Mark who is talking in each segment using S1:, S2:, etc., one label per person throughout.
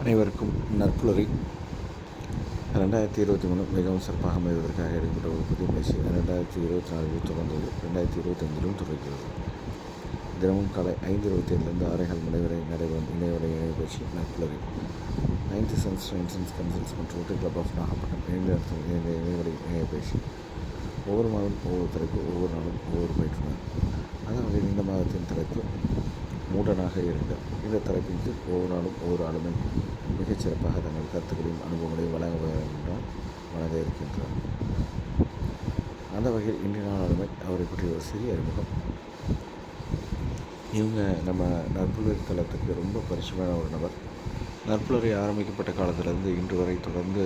S1: அனைவருக்கும் நற்புலரி. 2023 மிகவும் சிறப்பாக அமைவதற்காக எடுக்கப்பட்ட ஒரு புதிய முயற்சி 2024 தொடர்ந்தது. 2025 தொடர்கிறது. தினமும் காலை 5:27 6:15 மணி வரை நடைபெறும் இணைய பயிற்சி நற்புலரி. 9th சென்ஸ் கன்சல்ஸ் மற்றும் ரோட்டரி கிளப் ஆஃப் நாகப்பட்டினம் இணைய பயிற்சி. ஒவ்வொரு மாதம் ஒவ்வொரு தலைப்பு, ஒவ்வொரு நாளும் ஒவ்வொரு பயிற்றுனர். அதாவது இந்த மாதத்தின் தலைப்பு மூடனாக இருங்கள். இந்த தலைப்பின் கீழ் ஒவ்வொரு நாளும் ஒவ்வொரு ஆளுமை மிகச்சிறப்பாக தங்கள் கருத்துக்களையும் அனுபவங்களையும் வழங்க இருக்கின்றார். அந்த வகையில் இன்றைய நாள் ஆளுமை அவரை பற்றிய ஒரு சிறிய அறிமுகம். இவங்க நம்ம நற்புலரி தளத்துக்கு ரொம்ப பரிசுமையான ஒரு நபர். நற்புலரி ஆரம்பிக்கப்பட்ட காலத்திலிருந்து இன்று வரை தொடர்ந்து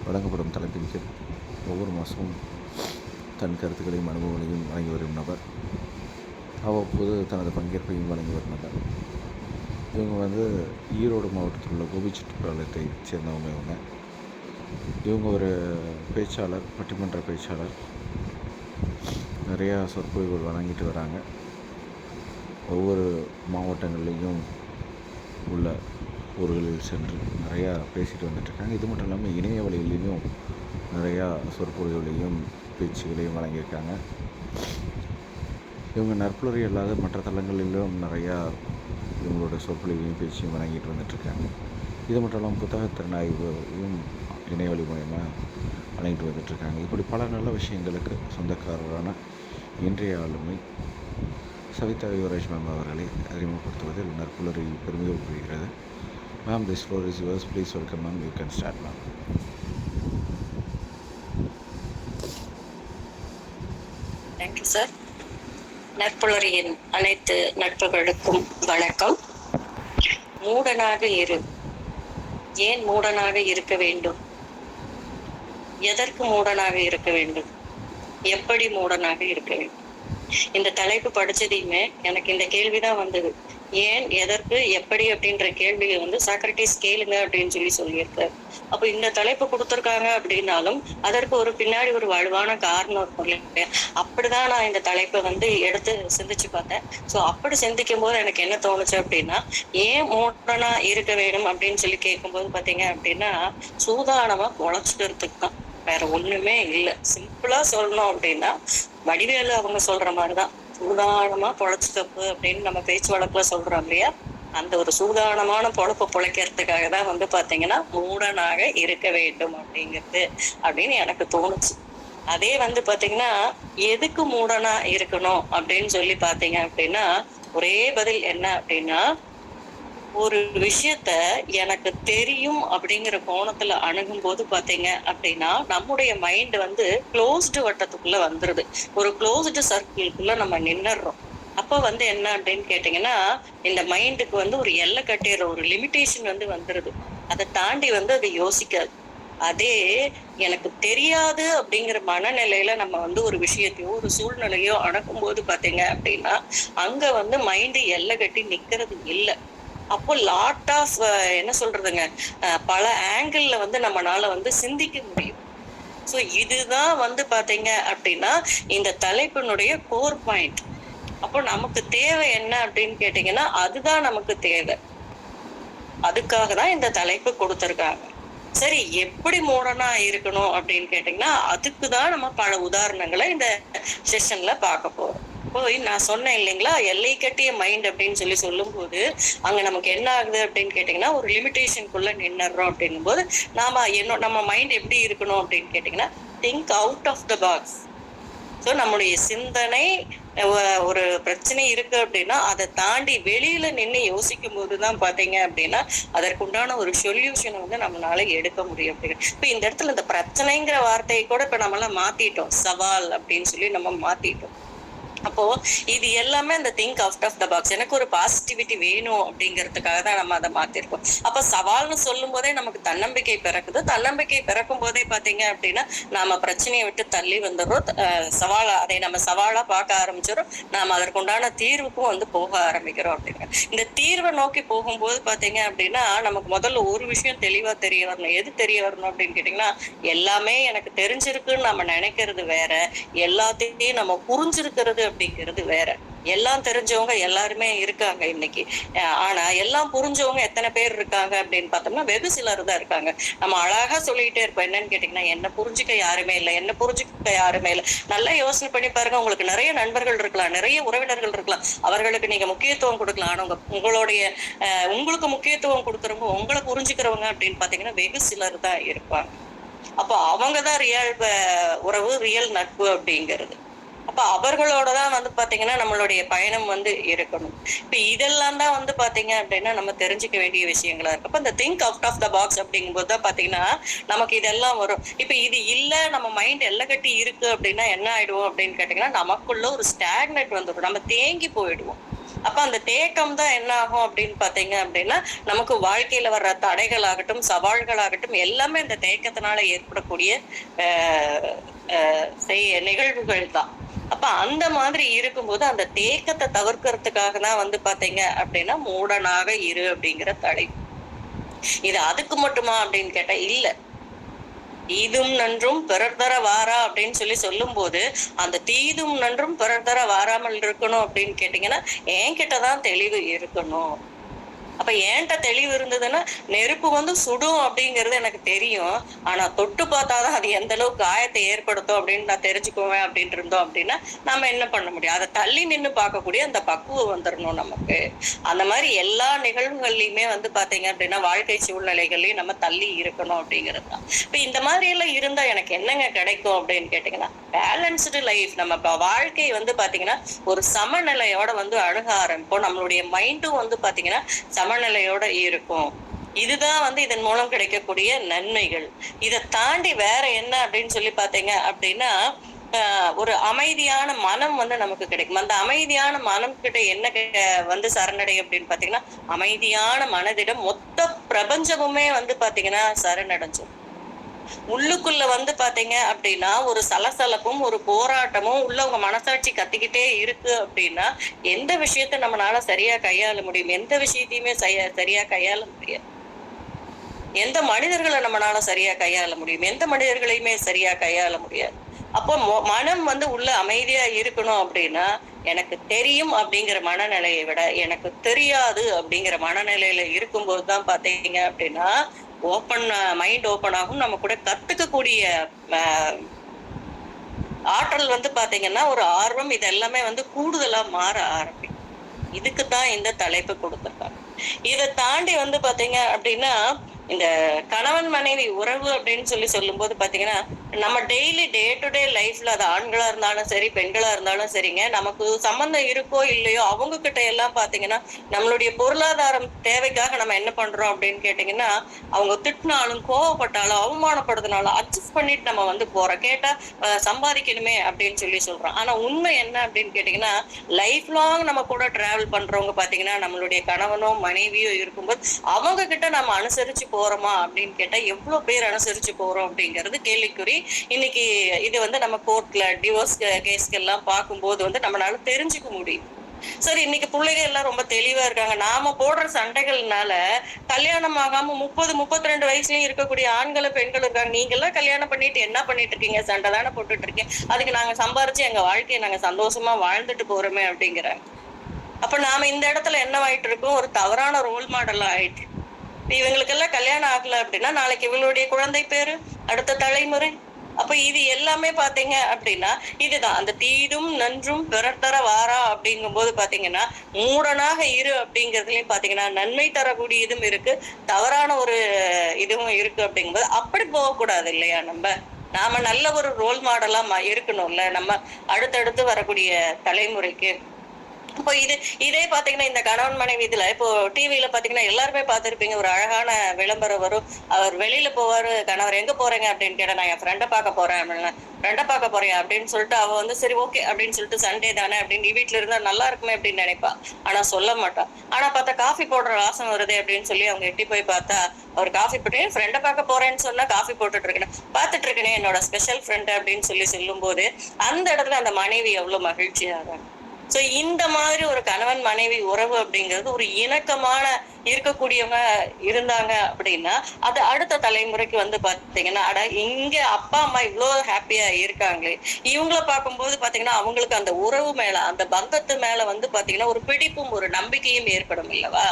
S1: வழங்கப்படும் தலைப்பின் கீழ் ஒவ்வொரு மாதமும் தன் கருத்துக்களையும் அனுபவங்களையும் வழங்கி வரும் நபர். அவ்வப்போது தனது பங்கேற்பையும் வழங்கி வரும் நபர். இவங்க ஈரோடு மாவட்டத்தில் உள்ள கோபிச்செட்டிப்பாளையத்தை சேர்ந்தவங்க. இவங்க ஒரு பேச்சாளர், பட்டிமன்ற பேச்சாளர். நிறையா சொற்பொழிவுகள் வழங்கிட்டு வராங்க. ஒவ்வொரு மாவட்டங்கள்லேயும் உள்ள ஊர்களில் சென்று நிறையா பேசிட்டு வந்துட்டுருக்காங்க. இது மட்டும் இல்லாமல் இணைய வழியிலையும் நிறையா சொற்பொழிவுகளையும் பேச்சுகளையும் வழங்கியிருக்காங்க. இவங்க நற்புலரி அல்லாத மற்ற தளங்களிலும் நிறையா இவங்களோட சொற்பொழிவையும் பேச்சையும் வழங்கிட்டு வந்துட்டுருக்காங்க. இது மட்டும் இல்லாமல் புத்தகத்திறன் ஆய்வையும் இணையவழி மூலமாக வழங்கிட்டு வந்துட்டுருக்காங்க. இப்படி பல நல்ல விஷயங்களுக்கு சொந்தக்காரரான இன்றைய ஆளுமை சவிதா யுவராஜ் மேம் அவர்களை அறிமுகப்படுத்துவதில் நற்புலரி பெருமிதம் கொள்கிறது. Ma'am, this floor is yours. Please welcome ma'am. You can start ma'am.
S2: Thank you sir. நற்புலரியின் அனைத்து நட்புகளுக்கும் வணக்கம். மூடனாக இரு. ஏன் மூடனாக இருக்க வேண்டும்? எதற்கு மூடனாக இருக்க வேண்டும்? எப்படி மூடனாக இருக்க வேண்டும்? இந்த தலைப்பு படிச்சதையுமே எனக்கு இந்த கேள்விதான் வந்தது. ஏன், எதற்கு, எப்படி அப்படின்ற கேள்வியை சாக்ரட்டிஸ் கேளுங்க அப்படின்னு சொல்லியிருக்காரு. அப்போ இந்த தலைப்பு கொடுத்துருக்காங்க அப்படின்னாலும் அதற்கு ஒரு பின்னாடி ஒரு வலுவான காரணம் இருக்கும் இல்லையா? அப்படிதான் நான் இந்த தலைப்பை எடுத்து சிந்திச்சு பார்த்தேன். ஸோ அப்படி சிந்திக்கும் போது எனக்கு என்ன தோணுச்சு அப்படின்னா, ஏன் மூடனா இருக்க வேணும் அப்படின்னு கேட்கும்போது பார்த்தீங்க அப்படின்னா, சூதானமா உழைச்சிக்கிறதுக்கு தான், வேற ஒண்ணுமே இல்லை. சிம்பிளா சொல்லணும் அப்படின்னா, வடிவேலு அவங்க சொல்ற மாதிரிதான், சூதானமா பொழைச்சுக்கப்பு அப்படின்னு நம்ம பேச்சு வழக்குல சொல்றோம் இல்லையா? அந்த ஒரு சூதானமான பொழப்பு பொழைக்கிறதுக்காக தான் பாத்தீங்கன்னா மூடனாக இருக்க வேண்டும் அப்படிங்கிறது அப்படின்னு எனக்கு தோணுச்சு. அதே பாத்தீங்கன்னா எதுக்கு மூடனா இருக்கணும் அப்படின்னு பாத்தீங்க அப்படின்னா, ஒரே பதில் என்ன அப்படின்னா, ஒரு விஷயத்த எனக்கு தெரியும் அப்படிங்கிற கோணத்துல அணுகும் போது பாத்தீங்க அப்படின்னா, நம்முடைய மைண்ட் க்ளோஸ்டு வட்டத்துக்குள்ள வந்துருது. ஒரு க்ளோஸ்டு சர்க்கிள்குள்ள நம்ம நின்னுடுறோம். அப்ப என்ன அப்படின்னு கேட்டீங்கன்னா, இந்த மைண்டுக்கு ஒரு எல்லை கட்டிடுற ஒரு லிமிட்டேஷன் வந்துருது. அதை தாண்டி அது யோசிக்காது. அதே எனக்கு தெரியாது அப்படிங்கிற மனநிலையில நம்ம ஒரு விஷயத்தையோ ஒரு சூழ்நிலையோ அணுகும் போது பாத்தீங்க அப்படின்னா, அங்க மைண்டு எல்லை கட்டி நிக்கிறது இல்லை. அப்போ லாட் ஆஃப் என்ன சொல்றதுங்க, பல ஆங்கிள் நம்மளால சிந்திக்க முடியும். ஸோ இதுதான் பாத்தீங்க அப்படின்னா இந்த தலைப்பினுடைய கோர் பாயிண்ட். அப்போ நமக்கு தேவை என்ன அப்படின்னு கேட்டீங்கன்னா, அதுதான் நமக்கு தேவை. அதுக்காக தான் இந்த தலைப்பு கொடுத்துருக்காங்க. சரி, எப்படி மூடனா இருக்கணும் அப்படின்னு கேட்டீங்கன்னா, அதுக்குதான் நம்ம பல உதாரணங்களை இந்த செஷன்ல பார்க்க போறோம். போய் நான் சொன்னேன் இல்லைங்களா, எல்லை கட்டிய மைண்ட் அப்படின்னு சொல்லும் போது அங்க நமக்கு என்ன ஆகுது அப்படின்னு கேட்டீங்கன்னா, ஒரு லிமிட்டேஷனுக்குள்ள நின்னுறோம் அப்படின்னும் போது நம்ம மைண்ட் எப்படி இருக்கணும் அப்படின்னு கேட்டீங்கன்னா, think out of the box. So நம்முடைய சிந்தனை ஒரு பிரச்சனை இருக்கு அப்படின்னா அதை தாண்டி வெளியில நின்று யோசிக்கும் போதுதான் பாத்தீங்க அப்படின்னா அதற்குண்டான ஒரு சொல்யூஷனை நம்மளால எடுக்க முடியும் அப்படிங்கிற. இப்ப இந்த இடத்துல இந்த பிரச்சனைங்கிற வார்த்தையை கூட இப்ப நம்மளாம் மாத்திட்டோம், சவால் அப்படின்னு நம்ம மாத்திட்டோம். அப்போ இது எல்லாமே அந்த think out of the box. எனக்கு ஒரு பாசிட்டிவிட்டி வேணும் அப்படிங்கிறதுக்காக தான் நம்ம அதை மாத்திருக்கோம். அப்ப சவால்னு சொல்லும் போதே நமக்கு தன்னம்பிக்கை பிறக்குது. தன்னம்பிக்கை பிறக்கும் போதே பாத்தீங்க அப்படின்னா நாம பிரச்சனையை விட்டு தள்ளி வந்துடுறோம். அதை நம்ம சவாலா பார்க்க ஆரம்பிச்சிடும். நாம அதற்குண்டான தீர்வுக்கும் போக ஆரம்பிக்கிறோம் அப்படிங்கிற. இந்த தீர்வை நோக்கி போகும்போது பாத்தீங்க அப்படின்னா நமக்கு முதல்ல ஒரு விஷயம் தெளிவா தெரிய வரணும். எது தெரிய வரணும் அப்படின்னு கேட்டீங்கன்னா, எல்லாமே எனக்கு தெரிஞ்சிருக்குன்னு நம்ம நினைக்கிறது வேற, எல்லாத்தையும் நம்ம புரிஞ்சிருக்கிறது அப்படிங்கிறது வேற. எல்லாம் தெரிஞ்சவங்க எல்லாருமே இருக்காங்க இன்னைக்கு. ஆனா எல்லாம் புரிஞ்சவங்க எத்தனை பேர் இருக்காங்க அப்படின்னு பார்த்தோம்னா வெகு சிலர் தான் இருக்காங்க. நம்ம அழகா சொல்லிட்டே இருப்போம். என்னன்னு கேட்டீங்கன்னா, என்ன புரிஞ்சுக்க யாருமே இல்லை, என்ன புரிஞ்சுக்க யாருமே இல்லை. நல்லா யோசனை பண்ணி பாருங்க. உங்களுக்கு நிறைய நண்பர்கள் இருக்கலாம், நிறைய உறவினர்கள் இருக்கலாம், அவர்களுக்கு நீங்க முக்கியத்துவம் கொடுக்கலாம். ஆனா உங்களுடைய உங்களுக்கு முக்கியத்துவம் கொடுக்குறவங்க, உங்களை புரிஞ்சுக்கிறவங்க அப்படின்னு பாத்தீங்கன்னா வெகு சிலர் தான் இருப்பாங்க. அப்போ அவங்கதான் ரியல் உறவு, ரியல் நட்பு அப்படிங்கிறது. அப்ப அவர்களோட தான் வந்து பாத்தீங்கன்னா நம்மளுடைய பயணம் வந்து இருக்கணும். இப்ப இதெல்லாம் தான் வந்து பாத்தீங்க அப்படின்னா நம்ம தெரிஞ்சுக்க வேண்டிய விஷயங்களா இருக்கு. அப்ப இந்த think out of the box அப்படிங்கும்போது தான் பாத்தீங்கன்னா நமக்கு இதெல்லாம் வரும். இப்ப இது இல்ல, நம்ம மைண்ட் எல்லாம் கட்டி இருக்கு அப்படின்னா என்ன ஆயிடுவோம் அப்படின்னு கேட்டீங்கன்னா, நமக்குள்ள ஒரு ஸ்டாக்னட் வந்துடும், நம்ம தேங்கி போயிடுவோம். அப்ப அந்த தேக்கம் தான் என்ன ஆகும் அப்படின்னு பாத்தீங்க அப்படின்னா, நமக்கு வாழ்க்கையில வர்ற தடைகள் ஆகட்டும், சவால்கள் ஆகட்டும், எல்லாமே இந்த தேக்கத்தினால ஏற்படக்கூடிய நிகழ்வுகள் தான். அப்ப அந்த மாதிரி இருக்கும்போது அந்த தேக்கத்தை தவிர்க்கிறதுக்காக தான் வந்து பாத்தீங்க அப்படின்னா மூடனாக இரு அப்படிங்கிற தலைப்பு. இது அதுக்கு மட்டுமா அப்படின்னு கேட்டா இல்ல. தீதும் நன்றும் பிறர் தர வாரா அப்படின்னு சொல்லும் போது, அந்த தீதும் நன்றும் பிறர் தர வாராமல் இருக்கணும் அப்படின்னு கேட்டீங்கன்னா, என்கிட்டதான் தெளிவு இருக்கணும். அப்ப ஏன்ட்ட தெளிவு இருந்ததுன்னா, நெருப்பு வந்து சுடும் அப்படிங்கிறது எனக்கு தெரியும். ஆனா தொட்டு பார்த்தாதான் அது எந்த அளவுக்கு காயத்தை ஏற்படுத்தும் அப்படின்னு நான் தெரிஞ்சுக்குவேன் அப்படின்னு இருந்தோம் அப்படின்னா, நம்ம என்ன பண்ண முடியும்? அதை தள்ளி நின்று பார்க்கக்கூடிய அந்த பக்குவம் வந்துடணும் நமக்கு. அந்த மாதிரி எல்லா நிகழ்வுகள்லையுமே வந்து பாத்தீங்க அப்படின்னா, வாழ்க்கை சூழ்நிலைகள்லயும் நம்ம தள்ளி இருக்கணும் அப்படிங்கிறது தான். இப்ப இந்த மாதிரி எல்லாம் இருந்தா எனக்கு என்னங்க கிடைக்கும் அப்படின்னு கேட்டீங்கன்னா, பேலன்ஸ்டு லைஃப். நம்ம வாழ்க்கை வந்து பாத்தீங்கன்னா ஒரு சமநிலையோட வந்து அணுக ஆரம்பிப்போம். நம்மளுடைய மைண்டும் வந்து பாத்தீங்கன்னா சமநிலையோட இருக்கும். இதுதான் வந்து இதன் மூலம் கிடைக்கக்கூடிய நன்மைகள். இதை தாண்டி வேற என்ன அப்படின்னு சொல்லி பாத்தீங்க அப்படின்னா, ஒரு அமைதியான மனம் வந்து நமக்கு கிடைக்கும். அந்த அமைதியான மனம் கிட்ட என்ன வந்து சரணடையும் அப்படின்னு பாத்தீங்கன்னா, அமைதியான மனதிடம் மொத்த பிரபஞ்சமுமே வந்து பாத்தீங்கன்னா சரணடைஞ்சும். உள்ளுக்குள்ள வந்து பாத்தீங்க அப்படின்னா ஒரு சலசலப்பும் ஒரு போராட்டமும் உள்ள உங்க மனசாட்சி கத்திக்கிட்டே இருக்கு அப்படின்னா, எந்த விஷயத்த நம்மளால சரியா கையாள முடியும்? எந்த விஷயத்தையுமே சரியா கையாள முடியாது. எந்த மனிதர்களை நம்மளால சரியா கையாள முடியும்? எந்த மனிதர்களையுமே சரியா கையாள முடியாது. அப்போ மனம் வந்து உள்ள அமைதியா இருக்கணும் அப்படின்னா, எனக்கு தெரியும் அப்படிங்கிற மனநிலையை விட எனக்கு தெரியாது அப்படிங்கிற மனநிலையில இருக்கும்போது தான் பாத்தீங்க அப்படின்னா மைண்ட் ஓப்பன் ஆகும். நம்ம கூட கத்துக்கக்கூடிய ஆற்றல் வந்து பாத்தீங்கன்னா ஒரு ஆர்வம், இது எல்லாமே வந்து கூடுதலா மாற ஆரம்பிக்கும். இதுக்குதான் இந்த தலைப்பு கொடுத்திருக்காங்க. இதை தாண்டி வந்து பாத்தீங்க அப்படின்னா, இந்த கணவன் மனைவி உறவு அப்படின்னு சொல்லும் போது பாத்தீங்கன்னா, நம்ம டெய்லி டே டு டே லைஃப்ல அது ஆண்களா இருந்தாலும் சரி, பெண்களா இருந்தாலும் சரிங்க, நமக்கு சம்பந்தம் இருக்கோ இல்லையோ அவங்க கிட்ட எல்லாம் பாத்தீங்கன்னா நம்மளுடைய பொருளாதாரம் தேவைக்காக நம்ம என்ன பண்றோம் அப்படின்னு கேட்டீங்கன்னா, அவங்க திட்டினாலும் கோவப்பட்டாலும் அவமானப்படுத்தினாலும் அட்ஜஸ்ட் பண்ணிட்டு நம்ம வந்து போறோம். கேட்டா சம்பாதிக்கணுமே அப்படின்னு சொல்றோம். ஆனா உண்மை என்ன அப்படின்னு கேட்டீங்கன்னா, லைஃப் லாங் நம்ம கூட டிராவல் பண்றவங்க பாத்தீங்கன்னா நம்மளுடைய கணவனோ மனைவியோ இருக்கும்போது அவங்க கிட்ட நம்ம அனுசரிச்சு போறோமா அப்படின்னு கேட்டா எவ்வளவு பேர் அனுசரிச்சு போறோம் அப்படிங்கிறது கேள்விக்குறி. இன்னைக்கு இது வந்து நம்ம கோர்ட்ல டிவோர்ஸ் கேஸ்க்கு எல்லாம் பார்க்கும்போது வந்து நம்மளால தெரிஞ்சுக்க முடியும். சரி, இன்னைக்கு பிள்ளைங்க எல்லாம் ரொம்ப தெளிவா இருக்காங்க. நாம போடுற சண்டைகள்னால கல்யாணம் ஆகாம 30-32 வயசுலயும் இருக்கக்கூடிய ஆண்களும் பெண்களும் இருக்காங்க. நீங்க எல்லாம் கல்யாணம் பண்ணிட்டு என்ன பண்ணிட்டு இருக்கீங்க? சண்டை தானே போட்டுட்டு இருக்கீங்க. அதுக்கு நாங்க சம்பாரிச்சு எங்க வாழ்க்கையை நாங்க சந்தோஷமா வாழ்ந்துட்டு போறோமே அப்படிங்கிறாங்க. அப்ப நாம இந்த இடத்துல என்னவாயிட்டு இருக்கோம்? ஒரு தவறான ரோல் மாடல் ஆயிட்டு. இவங்களுக்கெல்லாம் கல்யாணம் ஆகல அப்படின்னா நாளைக்கு இவங்களுடைய குழந்தை பேரு, அடுத்த தலைமுறை. அப்ப இது எல்லாமே பாத்தீங்க அப்படின்னா இதுதான் அந்த தீதும் நன்றும் பிறர் தர வாரா அப்படிங்கும் போது பாத்தீங்கன்னா, மூடனாக இரு அப்படிங்கிறதுலயும் பாத்தீங்கன்னா நன்மை தரக்கூடியதும் இருக்கு, தவறான ஒரு இதுவும் இருக்கு. அப்படிங்கும்போது அப்படி போகக்கூடாது இல்லையா? நாம நல்ல ஒரு ரோல் மாடலா இருக்கணும்ல நம்ம அடுத்தடுத்து வரக்கூடிய தலைமுறைக்கு. இப்போ இதே பாத்தீங்கன்னா இந்த கணவன் மனைவி இதுல இப்போ டிவில பாத்தீங்கன்னா எல்லாருமே பார்த்திருப்பீங்க, ஒரு அழகான விளம்பரம் வரும். அவர் வெளியில போவாரு, கணவர் எங்க போறீங்க அப்படின்னு கேட்டா, நான் என் ஃப்ரெண்டை பார்க்க போறேன் அப்படின்னா, ஃப்ரெண்டை பார்க்க போறேன் அப்படின்னு சொல்லிட்டு அவ வந்து சரி ஓகே அப்படின்னு சொல்லிட்டு சண்டே தானே அப்படின்னு வீட்டுல இருந்தா நல்லா இருக்குமே அப்படின்னு நினைப்பா. ஆனா சொல்ல மாட்டா. ஆனா பார்த்தா காஃபி போடுற வாசம் வருது அப்படின்னு சொல்லி அவங்க எட்டி போய் பார்த்தா அவர் காஃபி போட்டு ஃப்ரெண்டை பார்க்க போறேன்னு சொன்னா காஃபி போட்டுட்டு இருக்கேன், பார்த்துட்டு இருக்கேனே என்னோட ஸ்பெஷல் ஃப்ரெண்ட் அப்படின்னு சொல்லும் போது அந்த இடத்துல அந்த மனைவி எவ்வளவு மகிழ்ச்சியாக சோ இந்த மாதிரி ஒரு கணவன் மனைவி உறவு அப்படிங்கிறது ஒரு இணக்கமான இருக்கக்கூடியவங்க இருந்தாங்க அப்படின்னா அது அடுத்த தலைமுறைக்கு வந்து பாத்தீங்கன்னா, அட இங்க அப்பா அம்மா இவ்வளவு ஹாப்பியா இருக்காங்களே, இவங்கள பார்க்கும்போது பாத்தீங்கன்னா அவங்களுக்கு அந்த உறவு மேல, அந்த பந்தத்து மேல வந்து பாத்தீங்கன்னா ஒரு பிடிப்பும் ஒரு நம்பிக்கையும் ஏற்படும் இல்லவா?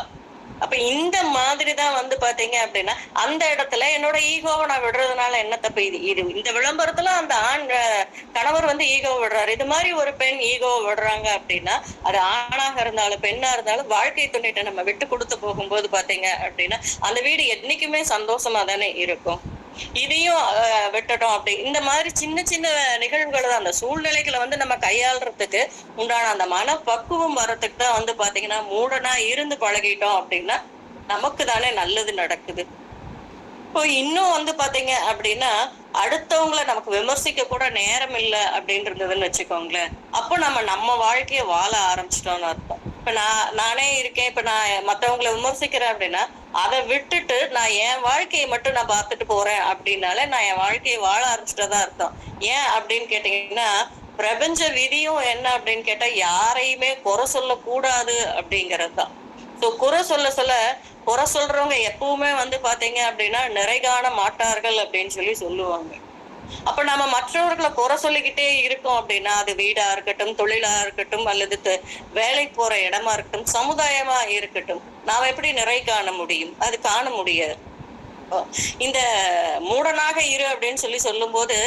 S2: அப்ப இந்த மாதிரிதான் வந்து பாத்தீங்க அப்படின்னா அந்த இடத்துல என்னோட ஈகோவை நான் விடுறதுனால என்ன தப்பு? இது இது இந்த விளம்பரத்துல அந்த ஆண் கணவர் வந்து ஈகோ விடுறாரு, இது மாதிரி ஒரு பெண் ஈகோ விடுறாங்க அப்படின்னா அது ஆணாக இருந்தாலும் பெண்ணா இருந்தாலும் வாழ்க்கை துணைட்ட நம்ம விட்டு கொடுத்து போகும்போது பாத்தீங்க அப்படின்னா அந்த வீடு என்னைக்குமே சந்தோஷமா தானே இருக்கும். இதையும் விட்டுட்டோம் அப்படி இந்த மாதிரி சின்ன சின்ன நிகழ்வுகள் தான், அந்த சூழ்நிலைகளை வந்து நம்ம கையாளுறதுக்கு உண்டான அந்த மனப்பக்குவம் வர்றதுக்கு தான் வந்து பாத்தீங்கன்னா மூடனா இருந்து பழகிட்டோம் அப்படின்னா நமக்கு தானே நல்லது நடக்குது. இப்போ இன்னும் வந்து பாத்தீங்க அப்படின்னா அடுத்தவங்கள நமக்கு விமர்சிக்க கூட நேரம் இல்லை அப்படின்னு இருந்ததுன்னு வச்சுக்கோங்களேன், அப்போ நம்ம வாழ்க்கைய வாழ ஆரம்பிச்சிட்டோம்னு அர்த்தம். இப்ப நானே இருக்கேன், இப்ப நான் மத்தவங்களை விமர்சிக்கிறேன் அப்படின்னா அதை விட்டுட்டு நான் என் வாழ்க்கையை மட்டும் நான் பார்த்துட்டு போறேன் அப்படின்னால நான் என் வாழ்க்கையை வாழ ஆரம்பிச்சிட்டதா அர்த்தம். ஏன் அப்படின்னு கேட்டீங்கன்னா பிரபஞ்ச விதியும் என்ன அப்படின்னு கேட்டா யாரையுமே குறை சொல்லக்கூடாது அப்படிங்கிறது தான். சோ குறை குறை சொல்றவங்க எப்பவுமே வந்து பாத்தீங்க அப்படின்னா நிறை காண மாட்டார்கள் அப்படின்னு சொல்லுவாங்க. அப்ப நம்ம மற்றவர்களை குறை சொல்லிக்கிட்டே இருக்கோம் அப்படின்னா அது வீடா இருக்கட்டும், தொழிலா இருக்கட்டும், அல்லது வேலை போற இடமா இருக்கட்டும், சமுதாயமா இருக்கட்டும், நாம எப்படி நிறை காண முடியும்? அது காண முடியாது. இந்த மூடனாக இரு அப்படின்னு சொல்லும் போது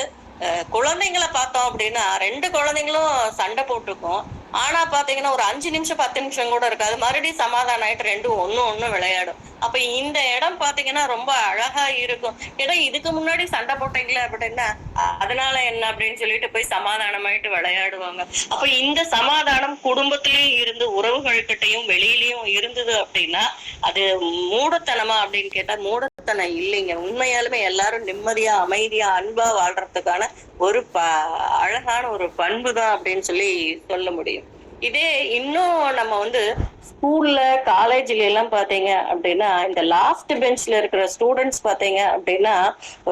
S2: குழந்தைங்களை பார்த்தோம் அப்படின்னா 2 குழந்தைங்களும் சண்டை போட்டுக்கும். ஆனா பாத்தீங்கன்னா ஒரு 5 நிமிஷம் 10 நிமிஷம் கூட இருக்காது, மறுபடியும் சமாதானம் ஆயிட்டு ரெண்டும் ஒண்ணு விளையாடும். அப்ப இந்த இடம் பாத்தீங்கன்னா ரொம்ப அழகா இருக்கும். ஏன்னா இதுக்கு முன்னாடி சண்டை போட்டீங்களே அப்படின்னா அதனால என்ன அப்படின்னு சொல்லிட்டு போய் சமாதானமாயிட்டு விளையாடுவாங்க. அப்ப இந்த சமாதானம் குடும்பத்திலயும் இருந்து உறவுகள்கிட்டையும் வெளியிலயும் இருந்தது அப்படின்னா அது மூடத்தனமா அப்படின்னு கேட்டா மூடத்தனம் இல்லைங்க. உண்மையாலுமே எல்லாரும் நிம்மதியா அமைதியா அன்பா வாழ்றதுக்கான ஒரு அழகான ஒரு பண்பு தான் அப்படின்னு சொல்ல முடியும். இதே இன்னும் நம்ம வந்து ஸ்கூல்ல காலேஜ்ல எல்லாம் பாத்தீங்க அப்படின்னா இந்த லாஸ்ட் பெஞ்ச்ல இருக்கிற ஸ்டூடெண்ட்ஸ் பாத்தீங்க அப்படின்னா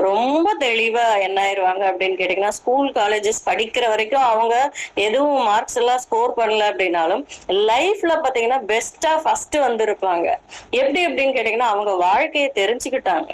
S2: ரொம்ப தெளிவா என்ன ஆயிருவாங்க அப்படின்னு கேட்டீங்கன்னா ஸ்கூல் காலேஜஸ் படிக்கிற வரைக்கும் அவங்க எதுவும் மார்க்ஸ் எல்லாம் ஸ்கோர் பண்ணல அப்படின்னாலும் லைஃப்ல பாத்தீங்கன்னா பெஸ்டா ஃபர்ஸ்ட் வந்திருப்பாங்க. எப்படி அப்படின்னு கேட்டீங்கன்னா அவங்க வாழ்க்கையை தெரிஞ்சுக்கிட்டாங்க.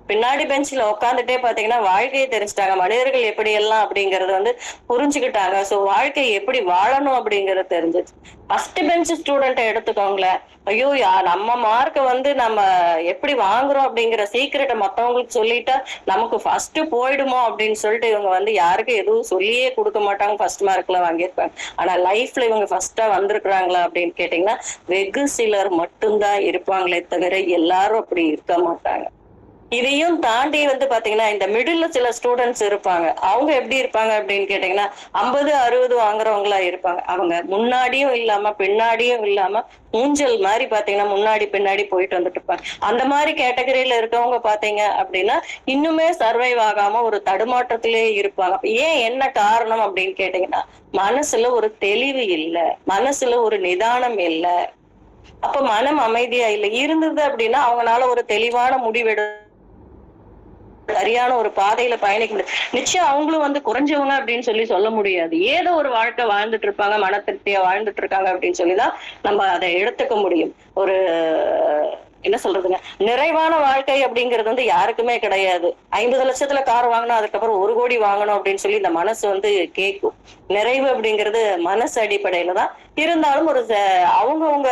S2: பின்னாடி பெஞ்சில உட்காந்துட்டே பாத்தீங்கன்னா வாழ்க்கையை தெரிஞ்சுட்டாங்க, மனிதர்கள் எப்படி எல்லாம் அப்படிங்கறது வந்து புரிஞ்சுக்கிட்டாங்க. சோ வாழ்க்கையை எப்படி வாழணும் அப்படிங்கறது தெரிஞ்சிச்சு. ஃபர்ஸ்ட் பெஞ்ச் ஸ்டூடெண்ட்டை எடுத்துக்கோங்களேன், ஐயோ நம்ம மார்க்கை வந்து நம்ம எப்படி வாங்குறோம் அப்படிங்கிற சீக்கிரட்டை மத்தவங்களுக்கு சொல்லிட்டா நமக்கு ஃபர்ஸ்ட் போயிடுமோ அப்படின்னு சொல்லிட்டு இவங்க வந்து யாருக்கும் எதுவும் சொல்லியே கொடுக்க மாட்டாங்க, ஃபர்ஸ்ட் மார்க்ல வாங்கியிருப்பாங்க. ஆனா லைஃப்ல இவங்க ஃபர்ஸ்டா வந்திருக்கிறாங்களா அப்படின்னு கேட்டீங்கன்னா வெகு சிலர் மட்டும்தான் இருப்பாங்களே தவிர எல்லாரும் அப்படி இருக்க மாட்டாங்க. இதையும் தாண்டி வந்து பாத்தீங்கன்னா இந்த மிடில்ல சில ஸ்டூடெண்ட்ஸ் இருப்பாங்க. அவங்க எப்படி இருப்பாங்க அப்படின்னு கேட்டீங்கன்னா 50 60 வாங்குறவங்களா இருப்பாங்க. அவங்க முன்னாடியும் இல்லாம பின்னாடியும் இல்லாம ஊஞ்சல் மாதிரி பாத்தீங்கன்னா முன்னாடி பின்னாடி போயிட்டு வந்துட்டு இருப்பாங்க. அந்த மாதிரி கேட்டகரியில இருக்கவங்க பாத்தீங்க அப்படின்னா இன்னுமே சர்வைவ் ஆகாம ஒரு தடுமாற்றத்திலே இருப்பாங்க. ஏன் என்ன காரணம் அப்படின்னு கேட்டீங்கன்னா மனசுல ஒரு தெளிவு இல்லை, மனசுல ஒரு நிதானம் இல்லை. அப்ப மனம் அமைதியா இல்லை. இருந்தது அப்படின்னா அவங்களால ஒரு தெளிவான முடிவெடு சரியான ஒரு பாதையில பயணிக்க முடியாது. நிச்சயம் அவங்களும் வந்து குறைஞ்சவங்க அப்படின்னு சொல்ல முடியாது. ஏதோ ஒரு வாழ்க்கை வாழ்ந்துட்டு இருப்பாங்க, மன திருப்தியா வாழ்ந்துட்டு இருக்காங்க அப்படின்னு சொல்லிதான் நம்ம அதை எடுத்துக்க முடியும். ஒரு என்ன சொல்றதுங்க, நிறைவான வாழ்க்கை அப்படிங்கிறது வந்து யாருக்குமே கிடையாது. 50 லட்சத்துல கார் வாங்கணும், அதுக்கப்புறம் 1 கோடி வாங்கணும் அப்படின்னு சொல்லி இந்த மனசு வந்து கேட்கும். நிறைவு அப்படிங்கிறது மனசு அடிப்படையில தான் இருந்தாலும் ஒரு அவங்கவுங்க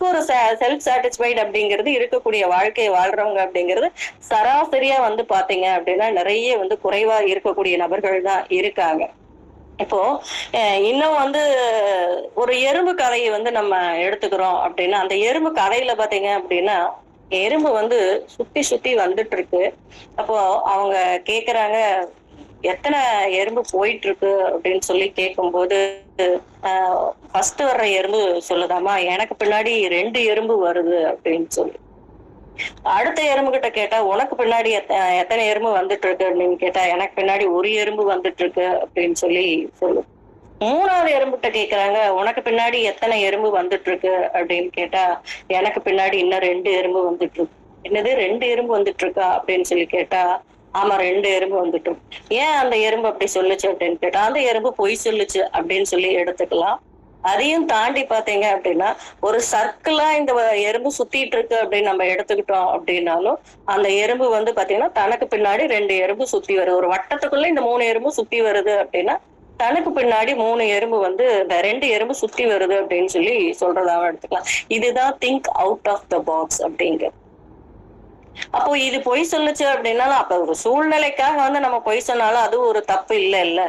S2: ஒரு செல்ஃப் சாட்டிஸ்ஃபைடு அப்படிங்கிறது இருக்கக்கூடிய வாழ்க்கையை வாழ்றவங்க அப்படிங்கிறது சராசரியா வந்து பாத்தீங்க அப்படின்னா நிறைய வந்து குறைவா இருக்கக்கூடிய நபர்கள் தான் இருக்காங்க. இப்போ இன்னும் வந்து ஒரு எறும்பு கதையை வந்து நம்ம எடுத்துக்கிறோம் அப்படின்னா அந்த எறும்பு கதையில பாத்தீங்க அப்படின்னா எறும்பு வந்து சுத்தி சுத்தி வந்துட்டு இருக்கு. அப்போ அவங்க கேக்குறாங்க எத்தனை எறும்பு போயிட்டு இருக்கு அப்படின்னு கேட்கும்போது ஃபர்ஸ்ட் வர்ற எறும்பு சொல்லுதாமா எனக்கு பின்னாடி 2 எறும்பு வருது அப்படின்னு சொல்லி. அடுத்த எறும்பு கிட்ட கேட்டா உனக்கு பின்னாடி எத்தனை எறும்பு வந்துட்டு இருக்கு அப்படின்னு கேட்டா எனக்கு பின்னாடி 1 எறும்பு வந்துட்டு இருக்கு அப்படின்னு சொல்லு. 3வது எறும்புகிட்ட கேக்குறாங்க உனக்கு பின்னாடி எத்தனை எறும்பு வந்துட்டு இருக்கு அப்படின்னு கேட்டா எனக்கு பின்னாடி இன்னும் 2 எறும்பு வந்துட்டு இருக்கு. என்னது 2 எறும்பு வந்துட்டு இருக்கா அப்படின்னு கேட்டா ஆமா 2 எறும்பு வந்துட்டு. ஏன் அந்த எறும்பு அப்படி சொல்லுச்சு அப்படின்னு கேட்டா அந்த எறும்பு பொய் சொல்லுச்சு அப்படின்னு எடுத்துக்கலாம். அதையும் தாண்டி பாத்தீங்க அப்படின்னா ஒரு சர்க்கிளா இந்த எறும்பு சுத்திட்டு இருக்கு அப்படின்னு நம்ம எடுத்துக்கிட்டோம் அப்படின்னாலும் அந்த எறும்பு வந்து பாத்தீங்கன்னா தனக்கு பின்னாடி 2 எறும்பு சுத்தி வருது. ஒரு வட்டத்துக்குள்ள இந்த 3 எறும்பு சுத்தி வருது அப்படின்னா தனக்கு பின்னாடி 3 எறும்பு வந்து இந்த 2 எறும்பு சுத்தி வருது அப்படின்னு சொல்லி சொல்றதாவும் எடுத்துக்கலாம். இதுதான் think out of the box அப்படிங்க. அப்போ இது பொய் சொல்லுச்சு அப்படின்னா அப்ப ஒரு சூழ்நிலைக்காக வந்து நம்ம பொய் சொன்னாலும் அது ஒரு தப்பு இல்ல இல்ல.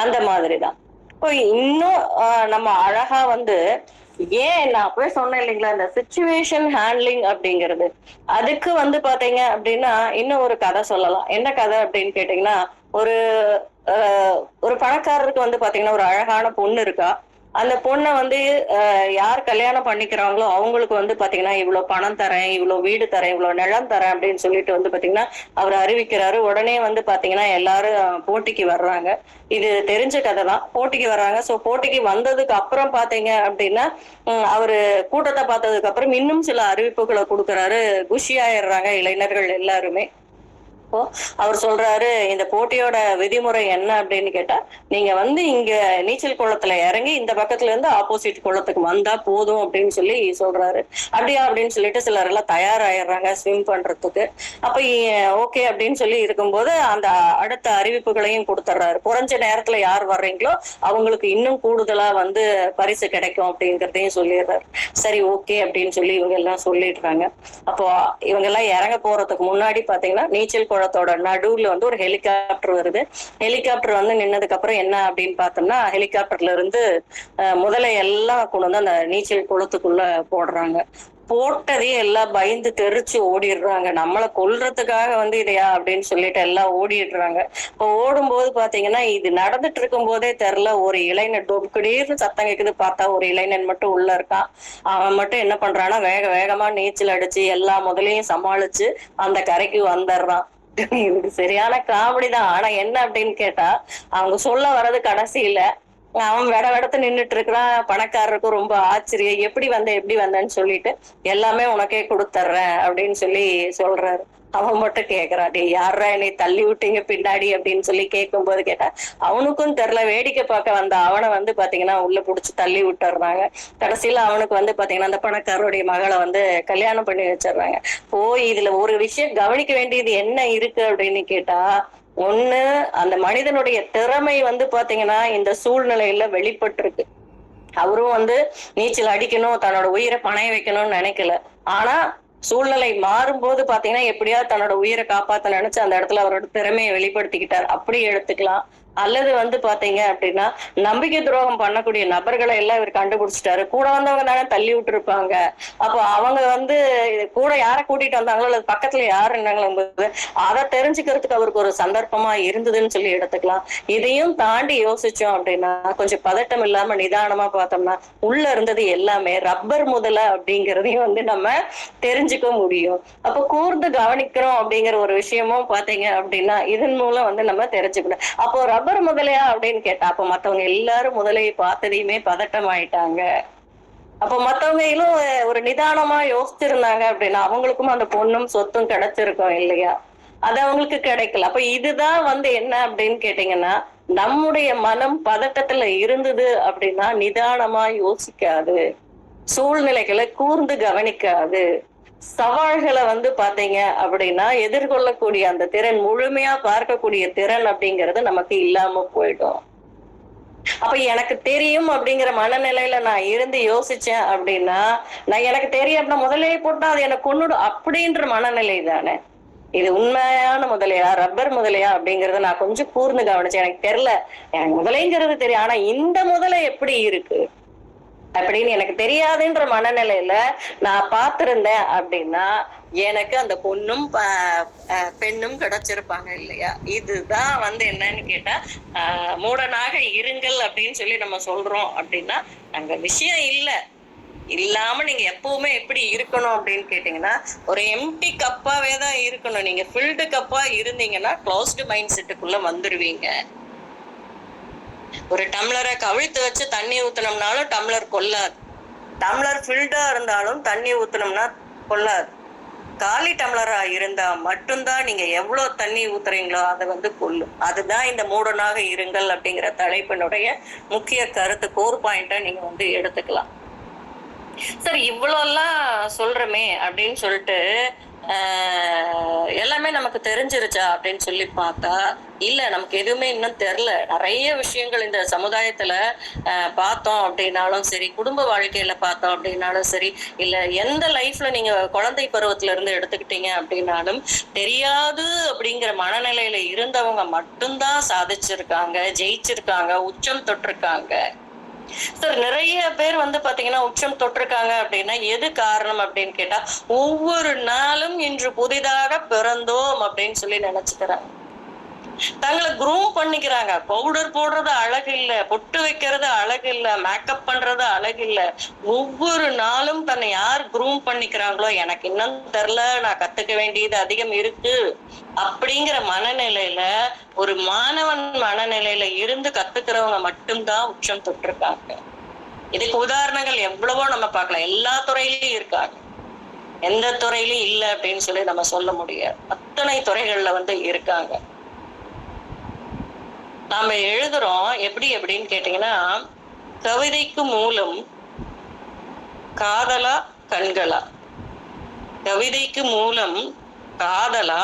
S2: அந்த மாதிரிதான். இப்போ இன்னும் நம்ம அழகா வந்து ஏன் நான் அப்பவே சொன்னேன் இல்லைங்களா, இந்த சிச்சுவேஷன் ஹேண்ட்லிங் அப்படிங்கிறது அதுக்கு வந்து பாத்தீங்க அப்படின்னா இன்னும் ஒரு கதை சொல்லலாம். என்ன கதை அப்படின்னு கேட்டீங்கன்னா, ஒரு ஒரு பணக்காரருக்கு வந்து பாத்தீங்கன்னா ஒரு அழகான பொண்ணு இருக்கா. அந்த பொண்ணை வந்து யார் கல்யாணம் பண்ணிக்கிறாங்களோ அவங்களுக்கு வந்து பாத்தீங்கன்னா இவ்வளவு பணம் தரேன், இவ்வளவு வீடு தரேன், இவ்வளவு நிலம் தரேன் அப்படின்னு சொல்லிட்டு வந்து பாத்தீங்கன்னா அவர் அறிவிக்கிறாரு. உடனே வந்து பாத்தீங்கன்னா எல்லாரும் போட்டிக்கு வர்றாங்க. இது தெரிஞ்ச கதை தான். போட்டிக்கு வர்றாங்க. சோ போட்டிக்கு வந்ததுக்கு அப்புறம் பாத்தீங்க அப்படின்னா அவரு கூட்டத்தை பார்த்ததுக்கு அப்புறம் இன்னும் சில அறிவிப்புகளை கொடுக்கறாரு. குஷியாயிடுறாங்க இளைஞர்கள் எல்லாருமே. அப்போ அவர் சொல்றாரு, இந்த போட்டியோட விதிமுறை என்ன அப்படின்னு கேட்டா, நீங்க வந்து இங்க நீச்சல் குளத்துல இறங்கி இந்த பக்கத்துல இருந்து ஆப்போசிட் குளத்துக்கு வந்தா போதும் அப்படின்னு சொல்லி சொல்றாரு. அப்படியா அப்படின்னு சொல்லிட்டு சிலர் எல்லாம் தயாராயிடுறாங்க ஸ்விம் பண்றதுக்கு. அப்ப ஓகே அப்படின்னு சொல்லி இருக்கும்போது அந்த அடுத்த அறிவிப்புகளையும் கொடுத்துட்றாரு. குறைஞ்ச நேரத்துல யார் வர்றீங்களோ அவங்களுக்கு இன்னும் கூடுதலா வந்து பரிசு கிடைக்கும் அப்படிங்கிறதையும் சொல்லிடுறாரு. சரி ஓகே அப்படின்னு சொல்லி இவங்க எல்லாம் சொல்லிடுறாங்க. அப்போ இவங்க எல்லாம் இறங்க போறதுக்கு முன்னாடி பாத்தீங்கன்னா நீச்சல் குளத்தோட நடுவுல வந்து ஒரு ஹெலிகாப்டர் வருது. ஹெலிகாப்டர் வந்து நின்னதுக்கு அப்புறம் என்ன அப்படின்னு பார்த்தோம்னா, ஹெலிகாப்டர்ல இருந்து முதலை எல்லாம் கொண்டு வந்து அந்த நீச்சல் குளத்துக்குள்ள போடுறாங்க. போட்டதே எல்லாம் பயந்து தெரிச்சு ஓடிடுறாங்க. நம்மளை கொல்றதுக்காக வந்து இதையா அப்படின்னு சொல்லிட்டு எல்லாம் ஓடிடுறாங்க. இப்போ ஓடும்போது பாத்தீங்கன்னா இது நடந்துட்டு இருக்கும் போதே தெரியல, ஒரு இளைஞன் டொப்புக்கிடீர்னு சத்தம் கேக்குது. பார்த்தா ஒரு இளைஞன் மட்டும் உள்ள இருக்கான். அவன் மட்டும் என்ன பண்றான்னா வேக வேகமா நீச்சல் அடிச்சு எல்லா முதலையும் சமாளிச்சு அந்த கரைக்கு வந்துடுறான். இதுக்கு சரியான காமெடி தான். ஆனா என்ன அப்படின்னு கேட்டா, அவங்க சொல்ல வர்றது கடைசியில அவன் வெடத்து நின்னுட்டு இருக்கிறான். பணக்காரருக்கும் ரொம்ப ஆச்சரியம், எப்படி வந்தேன்னு சொல்லிட்டு எல்லாமே உனக்கே கொடுத்துட்றேன் அப்படின்னு சொல்லி சொல்றாரு. அவன் மட்டும் கேக்குறான், டே யாரா என்னை தள்ளி விட்டீங்க பின்னாடி அப்படின்னு சொல்லி கேட்கும் போது கேட்டா அவனுக்கும் தெரியல. வேடிக்கை பார்க்க வந்த அவனை வந்து பாத்தீங்கன்னா உள்ள புடிச்சு தள்ளி விட்டுறாங்க. கடைசியில அவனுக்கு வந்து பாத்தீங்கன்னா அந்த பணக்காரருடைய மகளை வந்து கல்யாணம் பண்ணி வச்சிடுறாங்க. இதுல ஒரு விஷயம் கவனிக்க வேண்டியது என்ன இருக்கு அப்படின்னு கேட்டா, ஒண்ணு அந்த மனிதனுடைய திறமை வந்து பாத்தீங்கன்னா இந்த சூழ்நிலையில வெளிப்பட்டிருக்கு. அவரும் வந்து நீச்சல் அடிக்கணும், தன்னோட உயிரை பணைய வைக்கணும்னு நினைக்கல. ஆனா சூழ்நிலை மாறும்போது பாத்தீங்கன்னா எப்படியாவது தன்னோட உயிரை காப்பாத்த நினைச்சு அந்த இடத்துல அவரோட திறமையை வெளிப்படுத்திக்கிட்டார். அப்படி எடுத்துக்கலாம். அல்லது வந்து பாத்தீங்க அப்படின்னா நம்பிக்கை துரோகம் பண்ணக்கூடிய நபர்களை எல்லாம் இவர் கண்டுபிடிச்சிட்டாரு. கூட வந்தவங்க தானே தள்ளி விட்டு இருப்பாங்க. அப்போ அவங்க வந்து கூட யார கூட்டிட்டு வந்தாங்களோ அல்லது பக்கத்துல யாரு இருந்தாங்களோ அதை தெரிஞ்சுக்கிறதுக்கு அவருக்கு ஒரு சந்தர்ப்பமா இருந்ததுன்னு சொல்லி எடுத்துக்கலாம். இதையும் தாண்டி யோசிச்சோம் அப்படின்னா கொஞ்சம் பதட்டம் இல்லாம நிதானமா பார்த்தோம்னா உள்ள இருந்தது எல்லாமே ரப்பர் முதலை அப்படிங்கிறதையும் வந்து நம்ம தெரிஞ்சுக்க முடியும். அப்போ கூர்ந்து கவனிக்கிறோம் அப்படிங்கிற ஒரு விஷயமும் பாத்தீங்க அப்படின்னா இதன் மூலம் வந்து நம்ம தெரிஞ்சுக்கணும். அப்போ ரப்பர் முதலையா அப்படின்னு கேட்டா அப்ப மத்தவங்க எல்லாரும் முதலையை பார்த்ததையுமே பதட்டம் ஆயிட்டாங்க. அப்ப மத்தவங்களும் ஒரு நிதானமா யோசிச்சிருந்தாங்க அப்படின்னா அவங்களுக்கும் அந்த பொண்ணும் சொத்தும் கிடைச்சிருக்கும் இல்லையா? அது அவங்களுக்கு கிடைக்கல. அப்ப இதுதான் வந்து என்ன அப்படின்னு கேட்டீங்கன்னா, நம்முடைய மனம் பதட்டத்துல இருந்தது அப்படின்னா நிதானமா யோசிக்காது, சூழ்நிலைகளை கூர்ந்து கவனிக்காது, சவால்களை வந்து பாத்தீங்க அப்படின்னா எதிர்கொள்ளக்கூடிய அந்த திறன், முழுமையா பார்க்கக்கூடிய திறன் அப்படிங்கிறது நமக்கு இல்லாம போயிடும். அப்ப எனக்கு தெரியும் அப்படிங்கிற மனநிலையில நான் இருந்து யோசிச்சேன் அப்படின்னா, நான் எனக்கு தெரியும் அப்படின்னா முதலையை போட்டா அது எனக்கு கொன்னுடும் அப்படின்ற மனநிலை தானே. இது உண்மையான முதலையா ரப்பர் முதலையா அப்படிங்கறத நான் கொஞ்சம் கூர்ந்து கவனிச்சேன். எனக்கு தெரியல, எனக்கு முதலைங்கிறது தெரியும், ஆனா இந்த முதலை எப்படி இருக்கு அப்படின்னு எனக்கு தெரியாதுன்ற மனநிலையில நான் பார்த்திருந்தேன் அப்படின்னா எனக்கு அந்த பொண்ணும் பெண்ணும் கிடைச்சிருப்பாங்க இல்லையா? இதுதான் வந்து என்னன்னு கேட்டா மூடனாக இருங்கள் அப்படின்னு சொல்லி நம்ம சொல்றோம் அப்படின்னா அங்க விஷயம் இல்லாம நீங்க எப்பவுமே எப்படி இருக்கணும் அப்படின்னு கேட்டீங்கன்னா ஒரு எம்டி கப்பாவே தான் இருக்கணும். நீங்க ஃபில்டு கப்பா இருந்தீங்கன்னா க்ளோஸ்டு மைண்ட் செட்டுக்குள்ள வந்துருவீங்க. ஒரு டம்ளரை கவிழ்த்து வச்சு தண்ணி ஊத்தணும்னாலும் டம்ளர் கொள்ளாது. டம்ளர் ஃபில்டா இருந்தாலும் தண்ணி ஊத்தணும்னா கொள்ளாது. காலி டம்ளரா இருந்தா மட்டும்தான் நீங்க எவ்வளவு தண்ணி ஊத்துறீங்களோ அதை வந்து கொல்லும். அதுதான் இந்த மூடனாக இருங்கள் அப்படிங்கிற தலைப்பினுடைய முக்கிய கருத்து, கோர் பாயிண்டா நீங்க வந்து எடுத்துக்கலாம். சரி, இவ்வளவு எல்லாம் சொல்றமே அப்படின்னு சொல்லிட்டு எல்லாமே நமக்கு தெரிஞ்சிருச்சா அப்படின்னு சொல்லி பார்த்தா இல்ல, நமக்கு எதுவுமே இன்னும் தெரியல. நிறைய விஷயங்கள் இந்த சமுதாயத்துல பார்த்தோம் அப்படின்னாலும் சரி, குடும்ப வாழ்க்கையில பார்த்தோம் அப்படின்னாலும் சரி, இல்ல எந்த லைஃப்ல நீங்க குழந்தை பருவத்துல இருந்து எடுத்துக்கிட்டீங்க அப்படின்னாலும் தெரியாது அப்படிங்கிற மனநிலையில இருந்தவங்க மட்டும்தான் சாதிச்சிருக்காங்க, ஜெயிச்சிருக்காங்க, உச்சம் தொட்டிருக்காங்க. சார், நிறைய பேர் வந்து பாத்தீங்கன்னா உச்சம் தொட்டிருக்காங்க அப்படின்னா எது காரணம் அப்படின்னு கேட்டா, ஒவ்வொரு நாளும் இன்று புதிதாக பிறந்தோம் அப்படின்னு சொல்லி நினைச்சுக்கிறாங்க. தங்களை குரூம் பண்ணிக்கிறாங்க. பவுடர் போடுறது அழகு இல்ல, பொட்டு வைக்கிறது அழகு இல்ல, மேக்கப் பண்றது அழகு இல்ல. ஒவ்வொரு நாளும் தன்னை யார் குரூம் பண்ணிக்கிறாங்களோ, எனக்கு இன்னும் தெரியல, நான் கத்துக்க வேண்டியது அதிகம் இருக்கு அப்படிங்கிற மனநிலையில, ஒரு மாணவன் மனநிலையில இருந்து கத்துக்கிறவங்க மட்டும்தான் உச்சம் தொட்டிருக்காங்க. இதுக்கு உதாரணங்கள் எவ்வளவோ நம்ம பார்க்கலாம். எல்லா துறையிலயும் இருக்காங்க, எந்த துறையிலயும் இல்ல அப்படின்னு சொல்லி நம்ம சொல்ல முடியாது. அத்தனை துறைகள்ல வந்து இருக்காங்க. நாம எழுதுறோம் எப்படி அப்படின்னு கேட்டீங்கன்னா, கவிதைக்கு மூலம் காதலா கண்களா, கவிதைக்கு மூலம் காதலா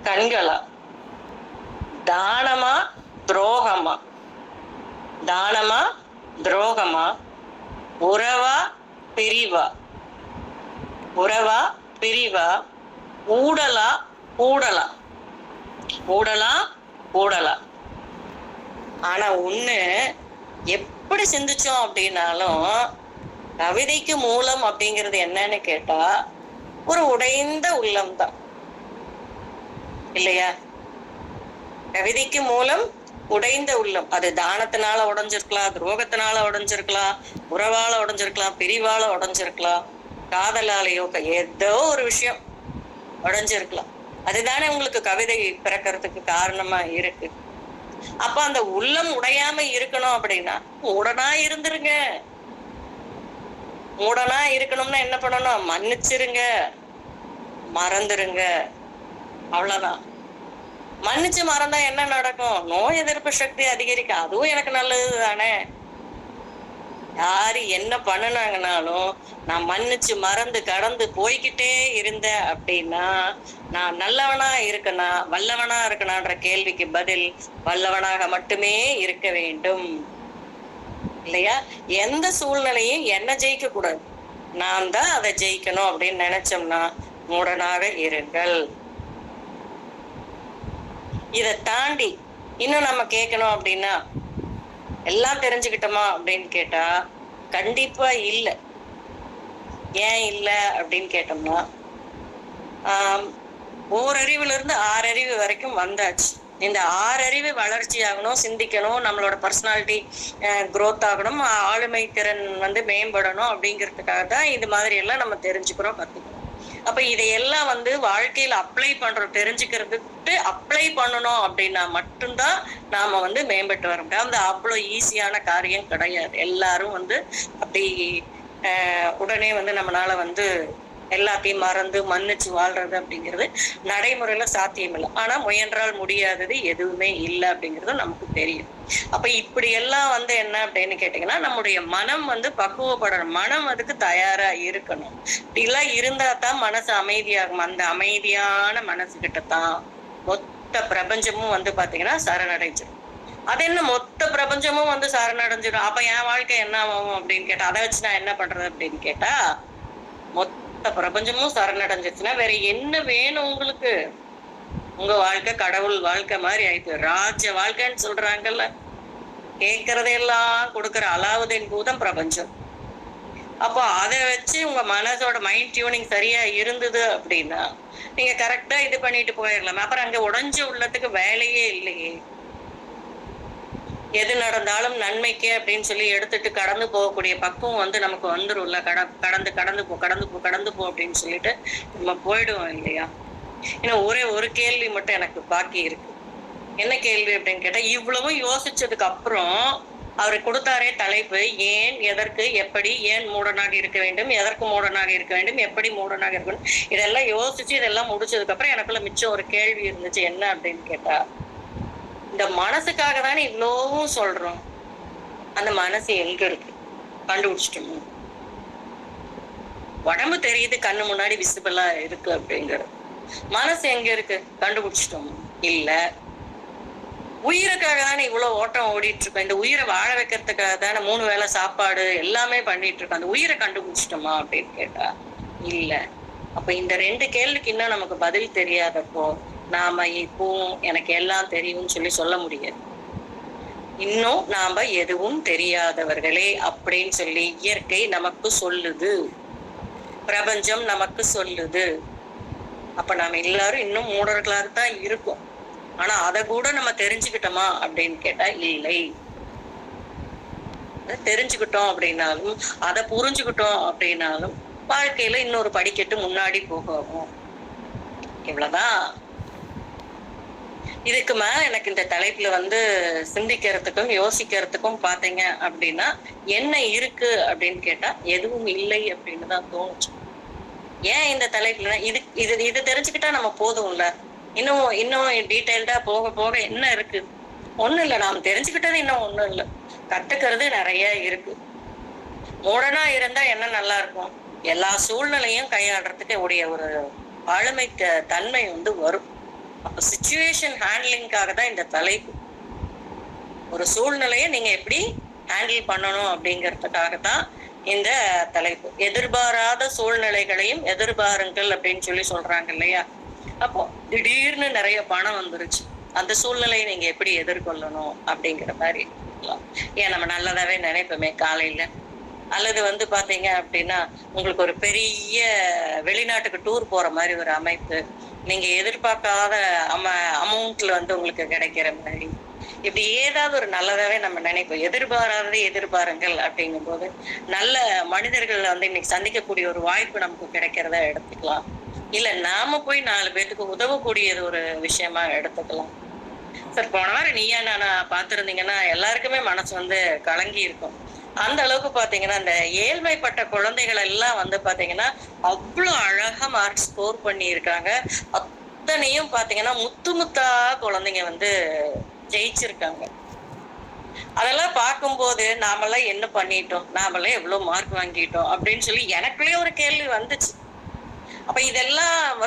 S2: கண்களா, தானமா துரோகமா, தானமா துரோகமா, உறவா பிரிவா, உறவா பிரிவா, ஊடலா ஊடலா, ஊடலா ஊடலா. ஆனா ஒண்ணு, எப்படி சிந்திச்சோம் அப்படின்னாலும் கவிதைக்கு மூலம் அப்படிங்கிறது என்னன்னு கேட்டா ஒரு உடைந்த உள்ளம் தான் இல்லையா? கவிதைக்கு மூலம் உடைந்த உள்ளம். அது தானத்தினால உடைஞ்சிருக்கலாம், துரோகத்தினால உடைஞ்சிருக்கலாம், உறவால உடைஞ்சிருக்கலாம், பிரிவால உடைஞ்சிருக்கலாம், காதலாலேயோ ஏதோ ஒரு விஷயம் உடைஞ்சிருக்கலாம். அதுதானே உங்களுக்கு கவிதை பிறக்கிறதுக்கு காரணமா இருக்கு. அப்ப அந்த உள்ளம் உடையாம இருக்கணும் அப்படின்னா மூடனா இருந்துருங்க. மூடனா இருக்கணும்னா என்ன பண்ணணும்? மன்னிச்சிருங்க, மறந்துருங்க, அவ்வளவுதான். மன்னிச்சு மறந்தா என்ன நடக்கும்? நோய் எதிர்ப்பு சக்தி அதிகரிக்கும். அதுவும் எனக்கு நல்லது தானே. யாரு என்ன பண்ணுனாங்கனாலும் நான் மன்னிச்சு மறந்து கடந்து போய்கிட்டே இருந்தேன் அப்படின்னா நான் நல்லவனா இருக்கனா வல்லவனா இருக்கனான்ற கேள்விக்கு பதில் வல்லவனாக மட்டுமே இருக்க வேண்டும் இல்லையா? எந்த சூழ்நிலையும் என்ன ஜெயிக்க கூடாது, நான் தான் அதை ஜெயிக்கணும் அப்படின்னு நினைச்சோம்னா மூடனாக இருங்கள். இதை தாண்டி இன்னும் நம்ம கேட்கணும் அப்படின்னா, எல்லாம் தெரிஞ்சுக்கிட்டோமா அப்படின்னு கேட்டா கண்டிப்பா இல்ல. ஏன் இல்ல அப்படின்னு கேட்டோம்னா, ஓரறிவுல இருந்து 6 அறிவு வரைக்கும் வந்தாச்சு. இந்த 6 அறிவு வளர்ச்சி ஆகணும், சிந்திக்கணும், நம்மளோட பர்சனாலிட்டி growth ஆகணும், ஆளுமை திறன் வந்து மேம்படணும் அப்படிங்கிறதுக்காக தான் இது மாதிரி எல்லாம் நம்ம தெரிஞ்சுக்கிறோம், கத்துக்கிறோம். அப்ப இதையெல்லாம் வந்து வாழ்க்கையில அப்ளை பண்றோம். தெரிஞ்சுக்கிறதுக்கு அப்ளை பண்ணணும் அப்படின்னா மட்டும்தான் நாம வந்து மேம்பட்டு வர முடியும். அந்த அவ்வளவு ஈஸியான காரியம் கிடையாது. எல்லாரும் வந்து அப்படி உடனே வந்து நம்மளால வந்து எல்லாத்தையும் மறந்து மன்னிச்சு வாழ்றது அப்படிங்கிறது நடைமுறையில சாத்தியம் இல்லை. ஆனா முயன்றால் முடியாதது எதுவுமே இல்லை அப்படிங்கிறது நமக்கு தெரியும். அப்ப இப்படி எல்லாம் வந்து என்ன அப்படின்னு கேட்டீங்கன்னா, நம்முடைய மனம் வந்து பக்குவப்படணும், மனம் அதுக்கு தயாரா இருக்கணும். இப்படிலாம் இருந்தா தான் மனசு அமைதியாகும். அந்த அமைதியான மனசு கிட்டத்தான் மொத்த பிரபஞ்சமும் வந்து பாத்தீங்கன்னா சரணடைஞ்சிடும். அது என்ன மொத்த பிரபஞ்சமும் வந்து சரணடைஞ்சிடும், அப்ப என் வாழ்க்கை என்ன ஆகும் அப்படின்னு கேட்டா, அதை வச்சு நான் என்ன பண்றது அப்படின்னு கேட்டா, மொத்த பிரபஞ்சமும் சரணடைஞ்சிச்சுன்னா வேற என்ன வேணும் உங்களுக்கு? உங்க வாழ்க்கை கடவுள் வாழ்க்கை மாதிரி ஆயிடுச்சு, ராஜ வாழ்க்கைன்னு சொல்றாங்கல்ல. கேட்கறதெல்லாம் கொடுக்குற அலாவுதீன் பூதம் பிரபஞ்சம். அப்போ அதை வச்சு உங்க மனசோட மைண்ட் டியூனிங் சரியா இருந்தது அப்படின்னா நீங்க கரெக்டா இது பண்ணிட்டு போயிடலாம். அப்புறம் அங்க உடைஞ்ச உள்ளத்துக்கு வேலையே இல்லையே. எது நடந்தாலும் நன்மைக்கே அப்படின்னு சொல்லி எடுத்துட்டு கடந்து போகக்கூடிய பக்குவம் வந்து நமக்கு வந்துரும்ல. கடந்து போ அப்படின்னு சொல்லிட்டு நம்ம போயிடுவோம் இல்லையா? ஏன்னா ஒரே ஒரு கேள்வி மட்டும் எனக்கு பாக்கி இருக்கு. என்ன கேள்வி அப்படின்னு கேட்டா, இவ்வளவும் யோசிச்சதுக்கு அப்புறம் அவர் கொடுத்தாரே தலைப்பு, ஏன், எதற்கு, எப்படி, ஏன் மூடனாக இருக்க வேண்டும், எதற்கு மூடனாக இருக்க வேண்டும், எப்படி மூடனாக இருக்கணும், இதெல்லாம் யோசிச்சு இதெல்லாம் முடிச்சதுக்கு அப்புறம் எனக்குள்ள மிச்சம் ஒரு கேள்வி இருந்துச்சு. என்ன அப்படின்னு கேட்டா, இந்த மனசுக்காக தானே இவ்வளவும் சொல்றோம், அந்த மனசு எங்க இருக்கு கண்டுபிடிச்சிட்டோம். உடம்பு தெரியுது, கண்ணு முன்னாடி விசிபிளா இருக்கு அப்படிங்கிறது. மனசு எங்க இருக்கு கண்டுபிடிச்சிட்டோம். இல்ல, உயிருக்காக தானே இவ்வளவு ஓட்டம் ஓடிட்டு இருக்கோம். இந்த உயிரை வாழ வைக்கிறதுக்காக தானே 3 வேளை சாப்பாடு எல்லாமே பண்ணிட்டு இருக்கோம். அந்த உயிரை கண்டுபிடிச்சிட்டோமா அப்படின்னு கேட்டா இல்ல. அப்ப இந்த 2 கேள்விக்கு இன்னும் நமக்கு பதில் தெரியாதப்போ நாம இப்போ எனக்கு எல்லாம் தெரியும்னு சொல்ல முடியாது. இன்னும் நாம எதுவும் தெரியாதவர்களே அப்படின்னு சொல்லி இயற்கை நமக்கு சொல்லுது, பிரபஞ்சம் நமக்கு சொல்லுது. அப்ப நாம எல்லாரும் இன்னும் மூடர்களாகத்தான் இருக்கோம். ஆனா அதை கூட நம்ம தெரிஞ்சுக்கிட்டோமா அப்படின்னு கேட்டா இல்லை. தெரிஞ்சுக்கிட்டோம் அப்படின்னாலும், அதை புரிஞ்சுக்கிட்டோம் அப்படின்னாலும் வாழ்க்கையில இன்னொரு படிக்கட்டு முன்னாடி போகும். இவ்வளவுதான். இதுக்கு மேல எனக்கு இந்த தலைப்புல சிந்திக்கிறதுக்கும் யோசிக்கிறதுக்கும் பாத்தீங்க அப்படின்னா என்ன இருக்கு அப்படின்னு கேட்டா எதுவும் இல்லை அப்படின்னு தான் தோணுச்சு. ஏன் இந்த தலைப்புல இது தெரிஞ்சுக்கிட்டா நம்ம போதும்ல. இன்னும் டீடைல்டா போக போக என்ன இருக்கு? ஒண்ணும் இல்ல. நாம் தெரிஞ்சுக்கிட்டது இன்னும் ஒண்ணும் இல்ல, கத்துக்கிறது நிறைய இருக்கு. மூடனா இருந்தா என்ன நல்லா இருக்கும், எல்லா சூழ்நிலையும் கையாடுறதுக்கு உடைய ஒரு ஆளுமை தன்மை வரும். அப்ப சிச்சுவேஷன் ஹேண்ட்லிங்காக தான் இந்த தலைப்பு. ஒரு சூழ்நிலையை நீங்க எப்படி ஹேண்டில் பண்ணணும் அப்படிங்கிறதுக்காகத்தான் இந்த தலைப்பு. எதிர்பாராத சூழ்நிலைகளையும் எதிர்பாருங்கள் அப்படின்னு சொல்றாங்க இல்லையா? அப்போ திடீர்னு நிறைய பணம் வந்துருச்சு, அந்த சூழ்நிலையை நீங்க எப்படி எதிர்கொள்ளணும் அப்படிங்கிற மாதிரி இருக்கலாம். ஏன் நம்ம நல்லதாவே நினைப்போமே காலையில. அல்லது பாத்தீங்க அப்படின்னா உங்களுக்கு ஒரு பெரிய வெளிநாட்டுக்கு டூர் போற மாதிரி ஒரு அமைப்பு, நீங்க எதிர்பார்க்காத அமௌண்ட்ல உங்களுக்கு கிடைக்கிற மாதிரி, இப்படி ஏதாவது ஒரு நல்லதாவே நம்ம நினைப்போம். எதிர்பாராததை எதிர்பாருங்கள் அப்படிங்கும் போது நல்ல மனிதர்கள் இன்னைக்கு சந்திக்கக்கூடிய ஒரு வாய்ப்பு நமக்கு கிடைக்கிறத எடுத்துக்கலாம். இல்ல நாம போய் 4 பேருக்கு உதவக்கூடியது ஒரு விஷயமா எடுத்துக்கலாம். சார், போன வாரம் நீயா நானா பாத்துருந்தீங்கன்னா எல்லாருக்குமே மனசு கலங்கி இருக்கும். அந்த அளவுக்கு பாத்தீங்கன்னா இந்த ஏழ்மைப்பட்ட குழந்தைகள் எல்லாம் பாத்தீங்கன்னா அவ்வளவு அழகா மார்க் ஸ்கோர் பண்ணி இருக்காங்க. அத்தனையும் பாத்தீங்கன்னா முத்தா குழந்தைங்க ஜெயிச்சிருக்காங்க. அதெல்லாம் பார்க்கும்போது நாமெல்லாம் என்ன பண்ணிட்டோம், நாமெல்லாம் எவ்வளவு மார்க் வாங்கிட்டோம் அப்படின்னு எனக்குள்ளே ஒரு கேள்வி வந்துச்சு. அப்ப இதெல்லாம்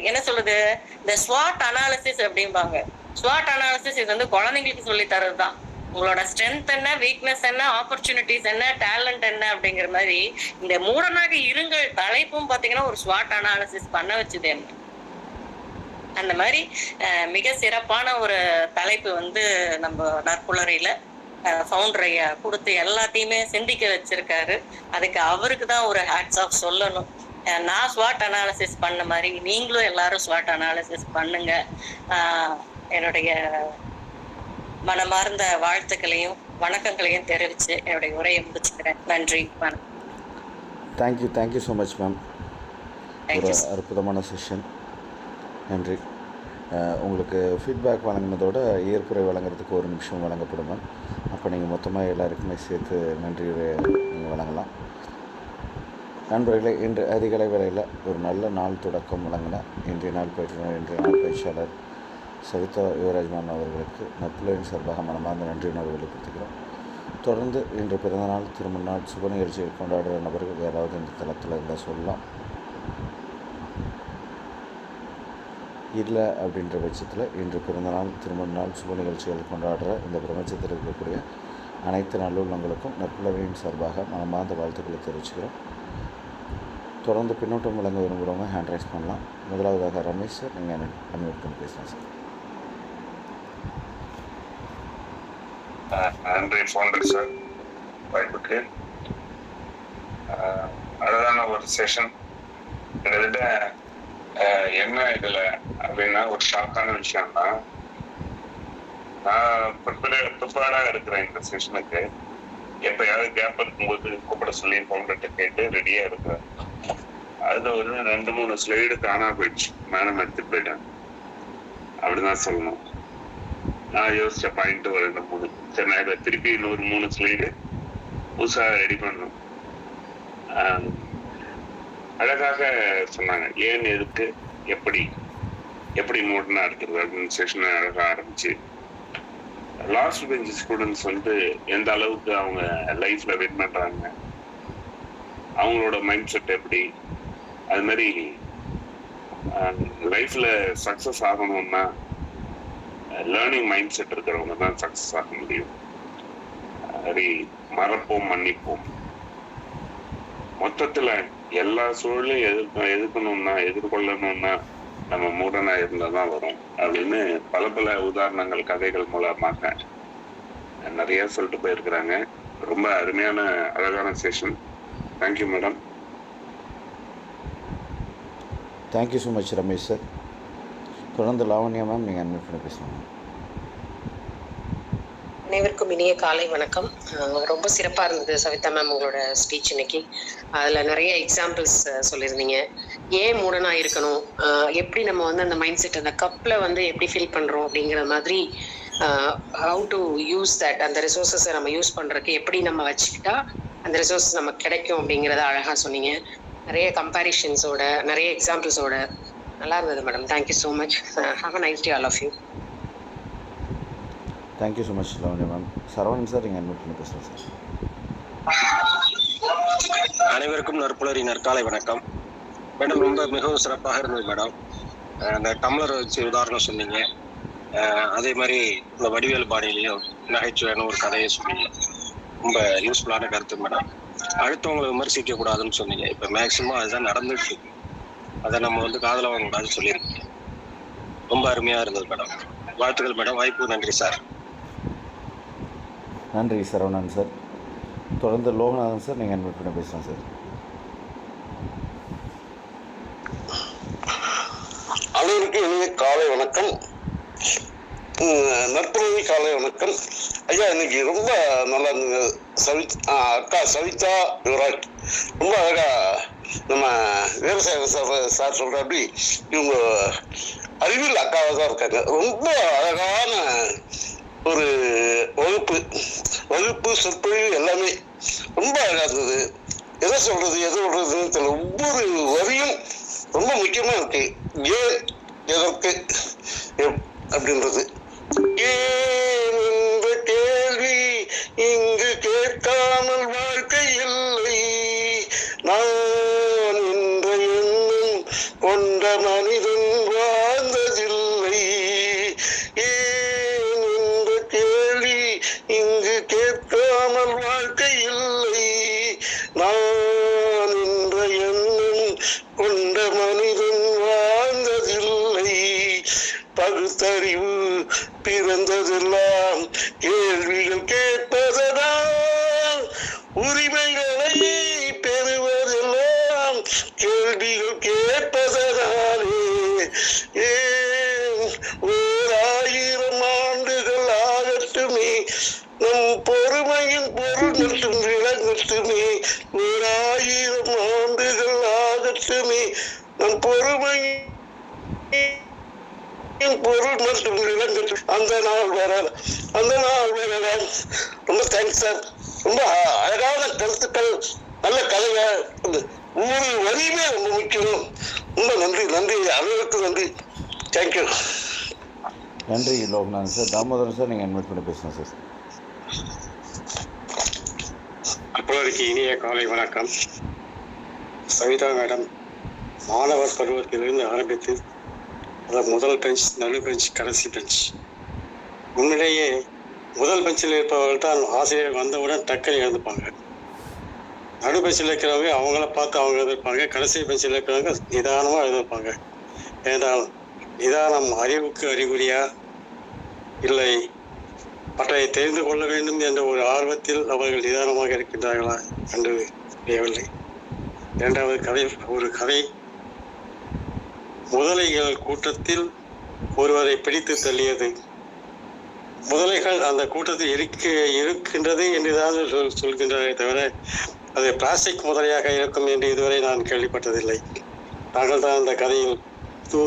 S2: என்ன சொல்றது, இந்த ஸ்வாட் அனாலிசிஸ் அப்படிம்பாங்க. ஸ்வாட் அனாலிசிஸ் இது குழந்தைங்களுக்கு சொல்லி தரதுதான். உங்களோட ஸ்ட்ரென்த் என்ன, வீக்னஸ் என்ன, ஆப்பர்ச்சுனிட்டிஸ் என்ன, டேலண்ட் என்ன அப்படிங்கிற மாதிரி இந்த மூடனாக இருங்கள் தலைப்பும் பாத்தீங்கன்னா ஒரு ஸ்வாட் அனாலிசிஸ் பண்ண வச்சுது என்ன. அந்த மாதிரி மிக சிறப்பான ஒரு தலைப்பு நம்ம நற்புலரையில ஃபவுண்டர் ஐயா கொடுத்து எல்லாத்தையுமே சிந்திக்க வச்சிருக்காரு. அதுக்கு அவருக்கு தான் ஒரு ஹேட்ஸ் ஆஃப் சொல்லணும். நான் ஸ்வாட் அனாலிசிஸ் பண்ண மாதிரி நீங்களும் எல்லாரும் ஸ்வாட் அனாலிசிஸ் பண்ணுங்க. என்னுடைய மனமார்ந்த வாழ்த்துக்களையும் வணக்கங்களையும் தெரிவித்து என்னுடைய உரையை முடிச்சுக்கிறேன். நன்றி, வணக்கம்.
S1: Thank you so much ma'am. ஒரு அற்புதமான செஷன். நன்றி. உங்களுக்கு ஃபீட்பேக் வழங்கினதோட ஏற்புரை வழங்குறதுக்கு 1 நிமிஷம் வழங்கப்படும் மேம். அப்போ நீங்கள் மொத்தமாக எல்லாருக்குமே சேர்த்து நன்றி நீங்கள் வழங்கலாம். நண்பர்களே, இன்று அதிகாலை வேளையில் ஒரு நல்ல நாள் தொடக்கம் வழங்கின இன்றைய நாள் பயிற்சியாளர் சவிதா யுவராஜ்மான் அவர்களுக்கு நற்புலரின் சார்பாக மனமார்ந்த நன்றி உணர்வு வெளிப்படுத்துகிறோம். தொடர்ந்து இன்று பிறந்தநாள், திருமண நாள், சுப நிகழ்ச்சிகள் கொண்டாடுற நபர்கள் யாராவது இந்த தளத்தில் இருந்தால் சொல்லலாம். இல்லை அப்படின்ற பட்சத்தில் இன்று பிறந்தநாள், திருமண நாள், சுப நிகழ்ச்சிகள் கொண்டாடுற இந்த பிரபஞ்சத்தில் இருக்கக்கூடிய அனைத்து நல்லுள்ளங்களுக்கும் நற்புலரின் சார்பாக மனமார்ந்த வாழ்த்துக்களை தெரிவிச்சுக்கிறோம். தொடர்ந்து பின்னோட்டம் வழங்க விரும்புகிறவங்க ஹேண்ட் ரைஸ் பண்ணலாம். முதலாவதாக ரமேஷ் சார், நீங்கள் அன்மியூட் பண்ணி பேசலாம் சார்.
S3: நன்றி ஃபவுண்டர் சார் வாய்ப்புக்கு. அழகான ஒரு செஷன். கிட்டத்தட்ட என்ன இதில் அப்படின்னா ஒரு ஷாக்கான விஷயம் தான். நான் ப்ரிப்பேர்டாக இருக்கிறேன் இந்த செஷனுக்கு. எப்பயாவது கேப் இருக்கும்போது கூப்பிட சொல்லி ஃபவுண்டர்கிட்ட கேட்டு ரெடியாக இருக்கிறேன். அதுல ஒரு 2-3 ஸ்லைடு காணா போயிடுச்சு, மேடம் எடுத்துட்டு போயிட்டேன் அப்படிதான் சொல்லணும். நான் யோசிச்ச பாயிண்ட் ஒரு 2-3 சரி நான் இப்ப திருப்பி இன்னொரு 3 ஸ்லைடு புதுசா ரெடி பண்ணணும். அழகாக சொன்னாங்க. ஏன், எதுக்கு, எப்படி மாடர்னா இருக்கிறது அப்படின்னு செஷன் அழகா ஆரம்பிச்சு லாஸ்ட் பெஞ்ச் ஸ்டூடெண்ட்ஸ் வந்து எந்த அளவுக்கு அவங்க லைஃப்ல வின் பண்றாங்க, அவங்களோட மைண்ட் செட் எப்படி, அது மாதிரி லைஃப்ல சக்சஸ் ஆகணும்னா லேர்னிங் மைண்ட் செட் இருக்கிறவங்க தான் சக்சஸ் ஆக முடியும். அப்படி மறப்போம், மன்னிப்போம். மொத்தத்துல எல்லா சூழலையும் எதிர்கொள்ளணும்னா நம்ம மூடனா இருந்தாதான் வரும் அப்படின்னு பல உதாரணங்கள், கதைகள் மூலமாக நிறைய சொல்லிட்டு போயிருக்கிறாங்க. ரொம்ப அருமையான அழகான session. Thank you madam.
S1: Thank you so much Ramesh sir. தொடர்ந்து லாவண்யா மேம் நீங்கள் அட்மிட் பண்ணி பேசலாம்.
S4: அனைவருக்கும் இனிய காலை வணக்கம். ரொம்ப சிறப்பாக இருந்தது சவிதா மேம் உங்களோட ஸ்பீச் இன்னைக்கு. அதில் நிறைய எக்ஸாம்பிள்ஸ் சொல்லியிருந்தீங்க. ஏன் மூடனாக இருக்கணும், எப்படி நம்ம வந்து அந்த மைண்ட் செட் அந்த கப்பில் வந்து எப்படி ஃபில் பண்ணுறோம் அப்படிங்கிற மாதிரி, ஹவு டு யூஸ் தட், அந்த ரிசோர்ஸஸை நம்ம யூஸ் பண்ணுறதுக்கு எப்படி நம்ம வச்சுக்கிட்டா அந்த ரிசோர்ஸஸ் நமக்கு கிடைக்கும் அப்படிங்கிறத அழகாக சொன்னீங்க. நிறைய கம்பேரிஷன்ஸோட, நிறைய எக்ஸாம்பிள்ஸோட நல்லா இருந்தது madam. Thank you so much. Have a nice day all of you.
S1: Thank you so much Lavanya ma'am. Saravanan sir நீங்கள் அட்மிட் பண்ணி பேசுகிறேன் சார்.
S5: அனைவருக்கும் நற்புலரி நற்காலை வணக்கம் மேடம். ரொம்ப மிகவும் சிறப்பாக இருந்தது மேடம். அந்த டம்ளர் வச்சு உதாரணம் சொன்னீங்க. அதே மாதிரி இந்த வடிவேல் பாணியிலையும் நகைச்சுவையான ஒரு கதையை சொன்னீங்க. ரொம்ப யூஸ்ஃபுல்லான கருத்து மேடம். அடுத்தவங்களை விமர்சிக்க கூடாதுன்னு சொன்னீங்க. இப்போ மேக்சிமம் அதுதான் நடந்துட்டு இருக்கு. அதை நம்ம வந்து காதல வாங்கக்கூடாதுன்னு சொல்லியிருக்கீங்க. ரொம்ப அருமையாக இருந்தது மேடம். வாழ்த்துக்கள் மேடம். வாய்ப்பு நன்றி சார்.
S1: நன்றி சரவணன் சார். தொடர்ந்து லோகநாதன் சார் நீங்கள் அட்மிட் பண்ணி பேசலாம் சார்.
S6: அனைவருக்கும் இனிய காலை வணக்கம், நற்புலரி காலை வணக்கம் ஐயா. இன்னைக்கு ரொம்ப நல்லா இருந்தது. அக்கா சவிதா யுவராஜ் ரொம்ப அழகா நம்ம விவசாய சார் சொல்ற அப்படி இவங்க அறிவியல் அக்காவாக தான் இருக்காங்க. ரொம்ப அழகான ஒரு வகுப்பு சொற்பொழிவு எல்லாமே ரொம்ப அழகா இருந்தது. எதை சொல்றதுன்னு தெரியல. ஒவ்வொரு வரியும் ரொம்ப முக்கியமா இருக்கு. ஏன், எதற்கு அப்படின்றது. ஏன் என்ற கேள்வி இங்கு கேட்காமல் வாழ்க்கை இல்லை. நான் என்ற எண்ணம் கொண்ட மனிதன் வாழ்ந்ததில்லை. ஏன் என்ற கேள்வி இங்கு கேட்காமல் வாழ்க்கை இல்லை. நான் என்ற எண்ணம் கொண்ட மனிதன் வாழ்ந்ததில்லை. பகுத்தறிவு பிறந்ததெல்லாம் கேள்விகள் கேட்பதனால், உரிமைகளை பெறுவதெல்லாம் கேள்விகள் கேட்பதனாலே. ஏன் 1000 ஆண்டுகள் ஆகட்டுமே, நம் பொறுமையின் பொருள் மட்டும் விளங்கட்டுமே. 1000 ஆண்டுகள் ஆகட்டுமே, நம் பொறுமையின் பொருள் மட்டும் விளங்கட்டும். அந்த நாள் வரல. ரொம்ப தேங்க்ஸ் சார். ரொம்ப அழகான கருத்துக்கள், நல்ல கதைகள், ஒவ்வொரு வரியுமே ரொம்ப முக்கியம். ரொம்ப நன்றி. அனைவருக்கும் நன்றி. தேங்க்யூ.
S1: நன்றி லோகநாதன் சார். தாமோதரன் சார் நீங்கள் அட்மிட் பண்ணி பேசலாம் சார்.
S7: அப்போதைக்கு இனிய காலை வணக்கம். சவிதா மேடம் மாணவர் பருவத்திலிருந்து ஆரம்பித்து முதல் பெஞ்ச், நடு பெஞ்ச், கடைசி பெஞ்ச், உண்மையிலேயே முதல் பெஞ்சில் இருப்பவர்கள் தான் ஆசிரியர் வந்தவுடன் டக்குன்னு எழுந்துப்பாங்க. நடு பெஞ்சில் இருக்கிறவங்க அவங்கள பார்த்து அவங்க எழுதிருப்பாங்க. கடைசி பெஞ்சில் இருக்கிறவங்க நிதானமாக எழுதிருப்பாங்க. ஏனால் நிதானம் அறிவுக்கு அறிகுறியா இல்லை மற்றதை தெரிந்து கொள்ள வேண்டும் என்ற ஒரு ஆர்வத்தில் அவர்கள் நிதானமாக இருக்கின்றார்களா என்று தெரியவில்லை. இரண்டாவது ஒரு கதை. முதலைகள் கூட்டத்தில் ஒருவரை பிடித்து தள்ளியது. முதலைகள் அந்த கூட்டத்தில் இருக்கின்றது என்றுதான் சொல்கின்றதை தவிர அது பிளாஸ்டிக் முதலையாக இருக்கும் என்று இதுவரை நான் கேள்விப்பட்டதில்லை. தாங்கள் தான் அந்த கதையில்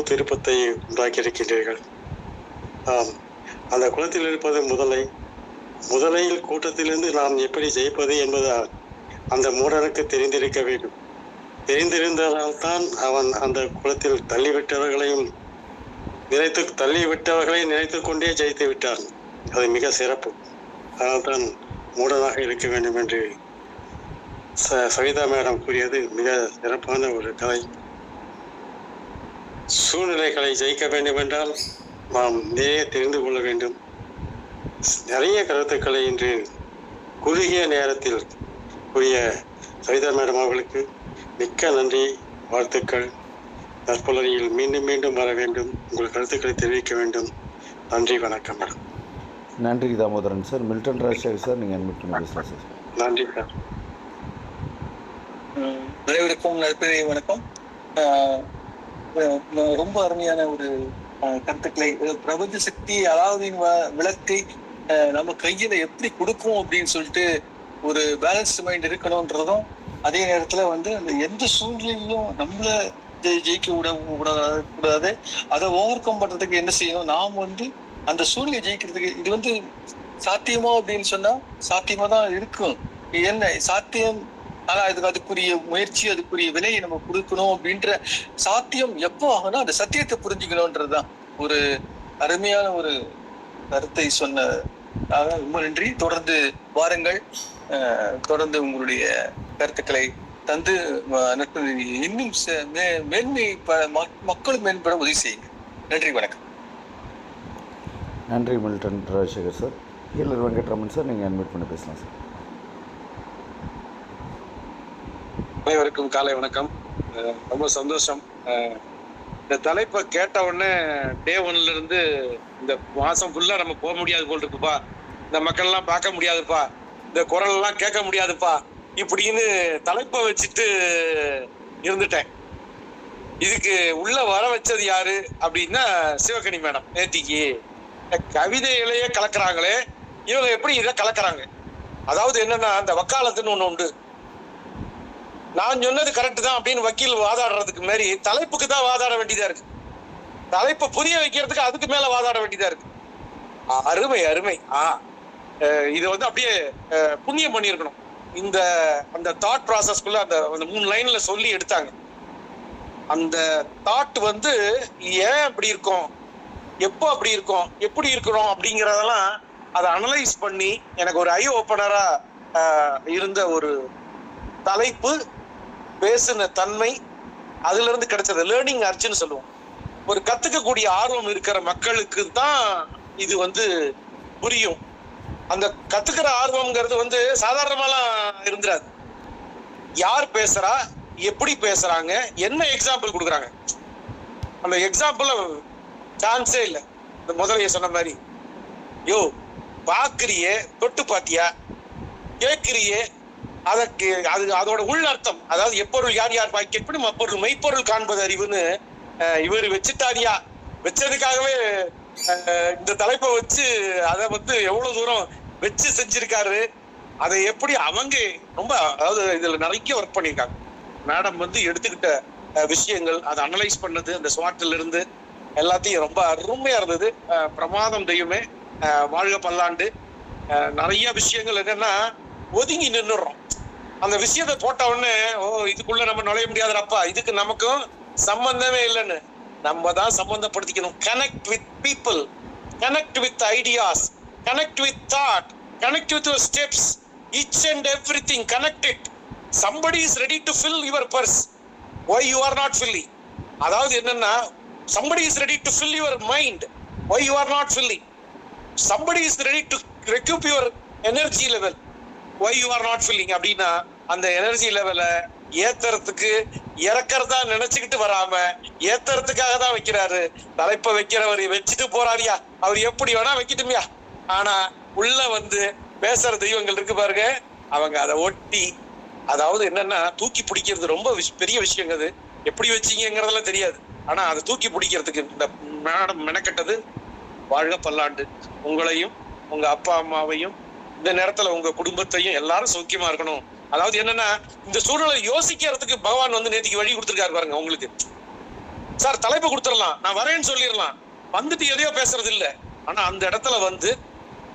S7: திருப்பத்தை உண்டாக்கி இருக்கின்றீர்கள். ஆம், அந்த குளத்தில் இருப்பது முதலை, முதலையில் கூட்டத்திலிருந்து நாம் எப்படி ஜெயிப்பது என்பது அந்த மூடனுக்கு தெரிந்திருக்க வேண்டும். தெரிந்திருந்ததால் தான் அவன் அந்த குளத்தில் தள்ளிவிட்டவர்களை நினைத்து கொண்டே ஜெயித்து விட்டான். அது மிக சிறப்பு. அதனால் தான் மூடனாக இருக்க வேண்டும் என்று சவிதா மேடம் கூறியது மிக சிறப்பான ஒரு கதை. சூழ்நிலைகளை ஜெயிக்க வேண்டும் என்றால் நாம் நிறைய தெரிந்து கொள்ள வேண்டும். நிறைய கருத்துக்களை இன்று குறுகிய நேரத்தில் கூறிய சவிதா மேடம் அவர்களுக்கு மிக்க நன்றி, வாழ்த்துக்கள். நற்புலரியில் மீண்டும் மீண்டும் வர வேண்டும், உங்கள் கருத்துக்களை தெரிவிக்க வேண்டும். நன்றி, வணக்கம் மேடம்.
S1: நன்றி Damodaran sir. Milton Rajasekar sir, நீங்கள் அட்மிட் பண்ணி பேசலாம் சார்.
S7: நன்றி சார்.
S8: அனைவருக்கும் நற்பெரிய வணக்கம். ரொம்ப அருமையான ஒரு கருத்துக்களை, பிரபஞ்ச சக்தி அலாவுதீன் விளக்கை நம்ம கையில எப்படி கொடுக்கும் அப்படின்னு சொல்லிட்டு ஒரு பேலன்ஸ்டு மைண்ட் இருக்கணும்ன்றதும், அதே நேரத்துல வந்து அந்த எந்த சூழ்நிலையிலும் நம்மள ஜெயிக்க கூடாது, அதை ஓவர் கம் பண்றதுக்கு என்ன செய்யணும், நாம் வந்து அந்த சூழ்நிலை ஜெயிக்கிறதுக்கு இது வந்து சாத்தியமா அப்படின்னு சொன்னா சாத்தியமா தான் இருக்கும். என்ன சாத்தியம், ஆனா அதுக்குரிய முயற்சி, அதுக்குரிய விலையை நம்ம கொடுக்கணும். அப்படின்ற சாத்தியம் எப்போ ஆகும்னா அந்த சத்தியத்தை புரிஞ்சுக்கணும்ன்றதுதான் ஒரு அருமையான ஒரு கருத்தை சொன்ன. ரொம்ப நன்றி. தொடர்ந்து வாருங்கள், தொடர்ந்து உங்களுடைய கருத்துக்களை தந்து இன்னும் மேன்மை மக்களும் மேம்பட உதவி செய்யுங்க. நன்றி, வணக்கம்.
S1: நன்றி Milton Rajasekar sir. Healer Venkatraman sir, நீங்கள் அட்மிட் பண்ணி பேசலாம் சார்.
S5: அனைவருக்கும் காலை வணக்கம். ரொம்ப சந்தோஷம். இந்த தலைப்பை கேட்ட உடனே டே 1ல இருந்து இந்த மாசம் ஃபுல்லா நம்ம போக முடியாது போல் இருக்குப்பா, இந்த மக்கள் எல்லாம் பார்க்க முடியாதுப்பா, இந்த குரல் எல்லாம் கேட்க முடியாதுப்பா இப்படின்னு தலைப்பை வச்சுட்டு இருந்துட்டேன். இதுக்கு உள்ள வர வச்சது யாரு அப்படின்னா சிவகனி மேடம். நேத்திக்கு கவிதைகளையே கலக்குறாங்களே, இவங்க எப்படி இதை கலக்குறாங்க? அதாவது என்னன்னா, அந்த வக்காலத்துன்னு ஒண்ணு உண்டு. நான் சொன்னது கரெக்ட் தான் அப்படின்னு வக்கீல் வாதாடுறதுக்கு மாதிரி தலைப்புக்கு தான் வாதாட வேண்டியதா இருக்கு. தலைப்பை புரிய வைக்கிறதுக்கு அதுக்கு மேல வாதாட வேண்டியதா இருக்கு. அருமை அருமை. இது வந்து அப்படியே புண்ணியம் பண்ணியிருக்கணும். அந்த தாட் ப்ராசஸ்க்குள்ள அந்த 3 லைன்ல சொல்லி எடுத்தாங்க. அந்த தாட் வந்து ஏன் அப்படி இருக்கும், எப்போ அப்படி இருக்கும், எப்படி இருக்கிறோம் அப்படிங்கிறதெல்லாம் அதை அனலைஸ் பண்ணி எனக்கு ஒரு ஐ ஓப்பனரா இருந்த ஒரு தலைப்பு, பேசுன தன்மை, அதுல இருந்து கிடைச்சது லேர்னிங் அர்ச்சுன்னு சொல்லுவோம். ஒரு கத்துக்கக்கூடிய ஆர்வம் இருக்கிற மக்களுக்கு தான் இது வந்து புரியும். அந்த கத்துக்கிற ஆர்வம்ங்கிறது வந்து சாதாரணமாலாம் இருந்துராது. யார் பேசுறா, எப்படி பேசுறாங்க, என்ன எக்ஸாம்பிள் கொடுக்குறாங்க, அந்த எக்ஸாம்பிள் சான்ஸே இல்லை. இந்த முதலைய சொன்ன மாதிரி, யோ பாக்குறியே, தொட்டு பாத்தியா, கேட்கிறியே, அதற்கு அதோட உள் அர்த்தம், அதாவது எப்பொருள் யார் யார் கேட்பது அப்பொருள் மெய்ப்பொருள் காண்பது அறிவுன்னு இவர் வச்சுட்டாரியா, வச்சதுக்காகவே இந்த தலைப்பை வச்சு அதை வந்து எவ்வளவு தூரம் வச்சு செஞ்சிருக்காரு. அதை எப்படி அவங்க ரொம்ப, அதாவது இதுல நிறைய ஒர்க் பண்ணியிருக்காங்க. மேடம் வந்து எடுத்துக்கிட்ட விஷயங்கள், அதை அனலைஸ் பண்ணது, அந்த ஸ்வாட்ல இருந்து எல்லாத்தையும் ரொம்ப அருமையா இருந்தது. பிரமாதம் தெய்வமே, வாழ்க பல்லாண்டு. நிறைய விஷயங்கள் என்னன்னா ஒதுங்கி நின்னுடுறோம். அந்த விஷயத்தை போட்ட உடனே, ஓ இதுக்குள்ள நம்ம நுழைய முடியாதுப்பா, இதுக்கு நமக்கும் சம்பந்தமே இல்லைன்னு நம்ம தான் சம்பந்தப்படுத்திக்கணும். Connect with people, connect with ideas, connect with thought, connect with your steps, each and everything, connect it. Somebody is ready to fill your purse. Why you are not filling? அதாவது என்னன்னா, somebody is ready to fill your mind. Why you are not filling? Somebody is ready to recoup your energy level. Why you are not filling? அப்படின்னா அந்த energy லெவலை ஏத்துறதுக்கு இறக்கறதா நினைச்சுக்கிட்டு வராம ஏத்துறதுக்காக தான் வைக்கிறாரு. தலைப்பை வைக்கிறவர் வச்சுட்டு போறாரியா, அவர் எப்படி வேணா வைக்கட்டுமியா, ஆனா உள்ள வந்து பேசுற தெய்வங்கள் இருக்கு பாருங்க, அவங்க அதை ஒட்டி, அதாவது என்னன்னா தூக்கி பிடிக்கிறது ரொம்ப பெரிய விஷயங்க. அது எப்படி வச்சீங்கிறதெல்லாம் தெரியாது, ஆனா அதை தூக்கி பிடிக்கிறதுக்கு இந்த மேடம் மெனக்கட்டது. வாழ்க பல்லாண்டு. உங்களையும் உங்க அப்பா அம்மாவையும் இந்த நேரத்துல உங்க குடும்பத்தையும் எல்லாரும் சௌக்கியமா இருக்கணும். அதாவது என்னன்னா, இந்த சூழ்நிலை யோசிக்கிறதுக்கு பகவான் வந்து நேற்றுக்கு வழி கொடுத்துருக்காரு பாருங்க. உங்களுக்கு சார் தலைப்பு கொடுத்துடலாம், நான் வரேன்னு சொல்லிடலாம், வந்துட்டு எதையோ பேசுறது இல்லை. ஆனா அந்த இடத்துல வந்து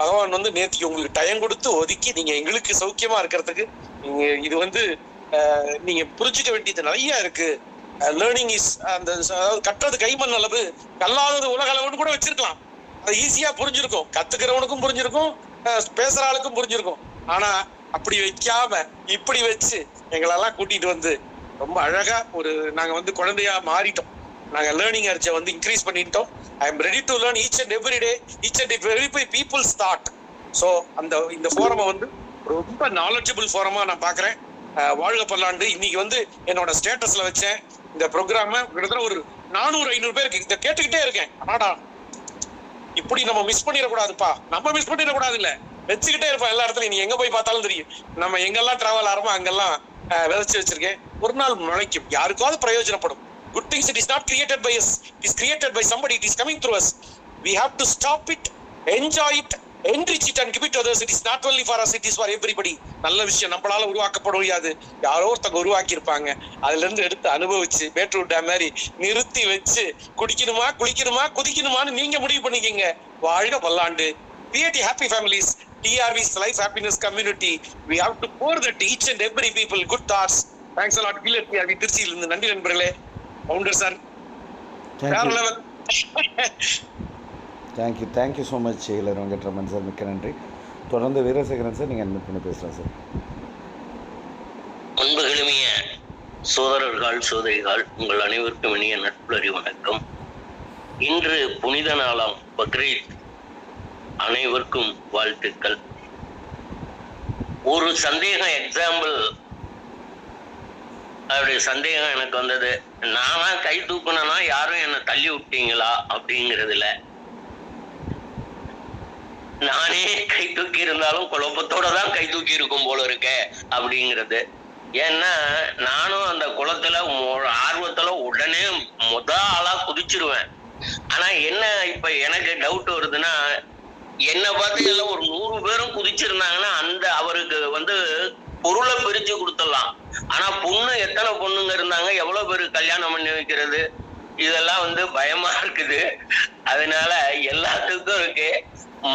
S9: பகவான் வந்து நேற்றுக்கு உங்களுக்கு டைம் கொடுத்து ஒதுக்கி நீங்க எங்களுக்கு சௌக்கியமா இருக்கிறதுக்கு நீங்க இது வந்து நீங்க புரிஞ்சுக்க வேண்டியது நிறைய இருக்கு. லேர்னிங் இஸ் அந்த அதாவது கட்டுறது கைமண் அளவு, கல்லாதது உலக அளவுன்னு கூட வச்சிருக்கலாம். அது ஈஸியா புரிஞ்சிருக்கும், கத்துக்கிறவனுக்கும் புரிஞ்சிருக்கும், பேசுற ஆளுக்கும் புரிஞ்சிருக்கும். ஆனா அப்படி வைக்காம இப்படி வச்சு எங்களெல்லாம் கூட்டிட்டு வந்து ரொம்ப அழகா நாங்க வந்து குழந்தையா மாறிட்டோம். நாங்க லேர்னிங் அர்ச்சை வந்து இன்க்ரீஸ் பண்ணிட்டோம். I am ready to learn each and every day, each and every peoples thought. So இந்த ஃபோரமை வந்து ரொம்ப நாலேஜபிள் ஃபோரமா நான் பாக்குறேன். வாழ்க பல்லாண்டு. இன்னைக்கு வந்து என்னோட ஸ்டேட்டஸ்ல வச்சேன் இந்த ப்ரோக்ராம. கிட்டத்தட்ட ஒரு 400-500 பேருக்கு இதை கேட்டுக்கிட்டே இருக்கேன். ஆனாடா இப்படி நம்ம மிஸ் பண்ணிடக்கூடாதுப்பா, நம்ம மிஸ் பண்ணிடக்கூடாது இல்ல, வச்சுக்கிட்டே இருப்போம் எல்லா இடத்துலயும். நீ எங்க போய் பார்த்தாலும் தெரியும், நம்ம எங்கெல்லாம் டிராவல் ஆரம்போ அங்கெல்லாம் விதைச்சு வச்சிருக்கேன். ஒரு நாள் முளைக்கும், யாருக்காவது பிரயோஜனப்படும். Good things, it is not created by us, it is created by somebody, it is coming through us. We have to stop it, enjoy it, enrich it and give it to others. It is not only for us, it is for everybody. நல்ல விஷயம் நம்மளால உருவாக்கப்பட முடியாது, யாரோ ஒருத்தங்க உருவாக்கி இருப்பாங்க. அதுல இருந்து எடுத்து அனுபவிச்சு மேட்டூர் டேம் மாதிரி நிறுத்தி வச்சு குடிக்கணுமா குளிக்கணுமா குதிக்கணுமான்னு நீங்க முடிவு பண்ணிக்கங்க. வாழ்க பல்லாண்டு. Create happy families. TRV's Life Happiness Community. We have to pour that to each and every people good thoughts. Thanks a lot. TRV திருச்சியிலிருந்து நன்றி நண்பர்களே. ஃபவுண்டர் சார் வேற level.
S1: Thank you so much Ilar Venkatraman sir, மிக்க நன்றி. தொடர்ந்து வீரசேகரன் சார் நீங்கள் admit பண்ணி பேசலாம் சார்.
S10: அன்புகளுமிய சோதரர்கள் சோதரிகள் உங்கள் அனைவருக்கும் இனிய நட்புலறி வணக்கம். இன்று புனித நாளாம் பக்ரீத், அனைவருக்கும் வாழ்த்துக்கள். ஒரு சந்தேகம், எக்ஸாம்பிள் அப்படி சந்தேகம் எனக்கு வந்தது. நானா கை தூக்கணும்னா யாரும் என்னை தள்ளி விட்டீங்களா அப்படிங்கிறதுல, நானே கை தூக்கி இருந்தாலும் குழப்பத்தோட தான் கை தூக்கி இருக்கும் போல இருக்க அப்படிங்கிறது. ஏன்னா நானும் அந்த குளத்துல ஆர்வத்துல உடனே ஆளா குதிச்சிருவேன். ஆனா என்ன இப்ப எனக்கு டவுட் வருதுன்னா, என்னை பார்த்து எல்லாம் ஒரு 100 பேரும் குதிச்சிருந்தாங்கன்னா அந்த அவருக்கு வந்து பொருளை பிரிச்சு கொடுத்துடலாம். ஆனா பொண்ணு எத்தனை பொண்ணுங்க இருந்தாங்க, எவ்வளவு பேரு கல்யாணம் பண்ணி வைக்கிறது, இதெல்லாம் வந்து பயமா இருக்குது. அதனால எல்லாத்துக்கும் இருக்கு,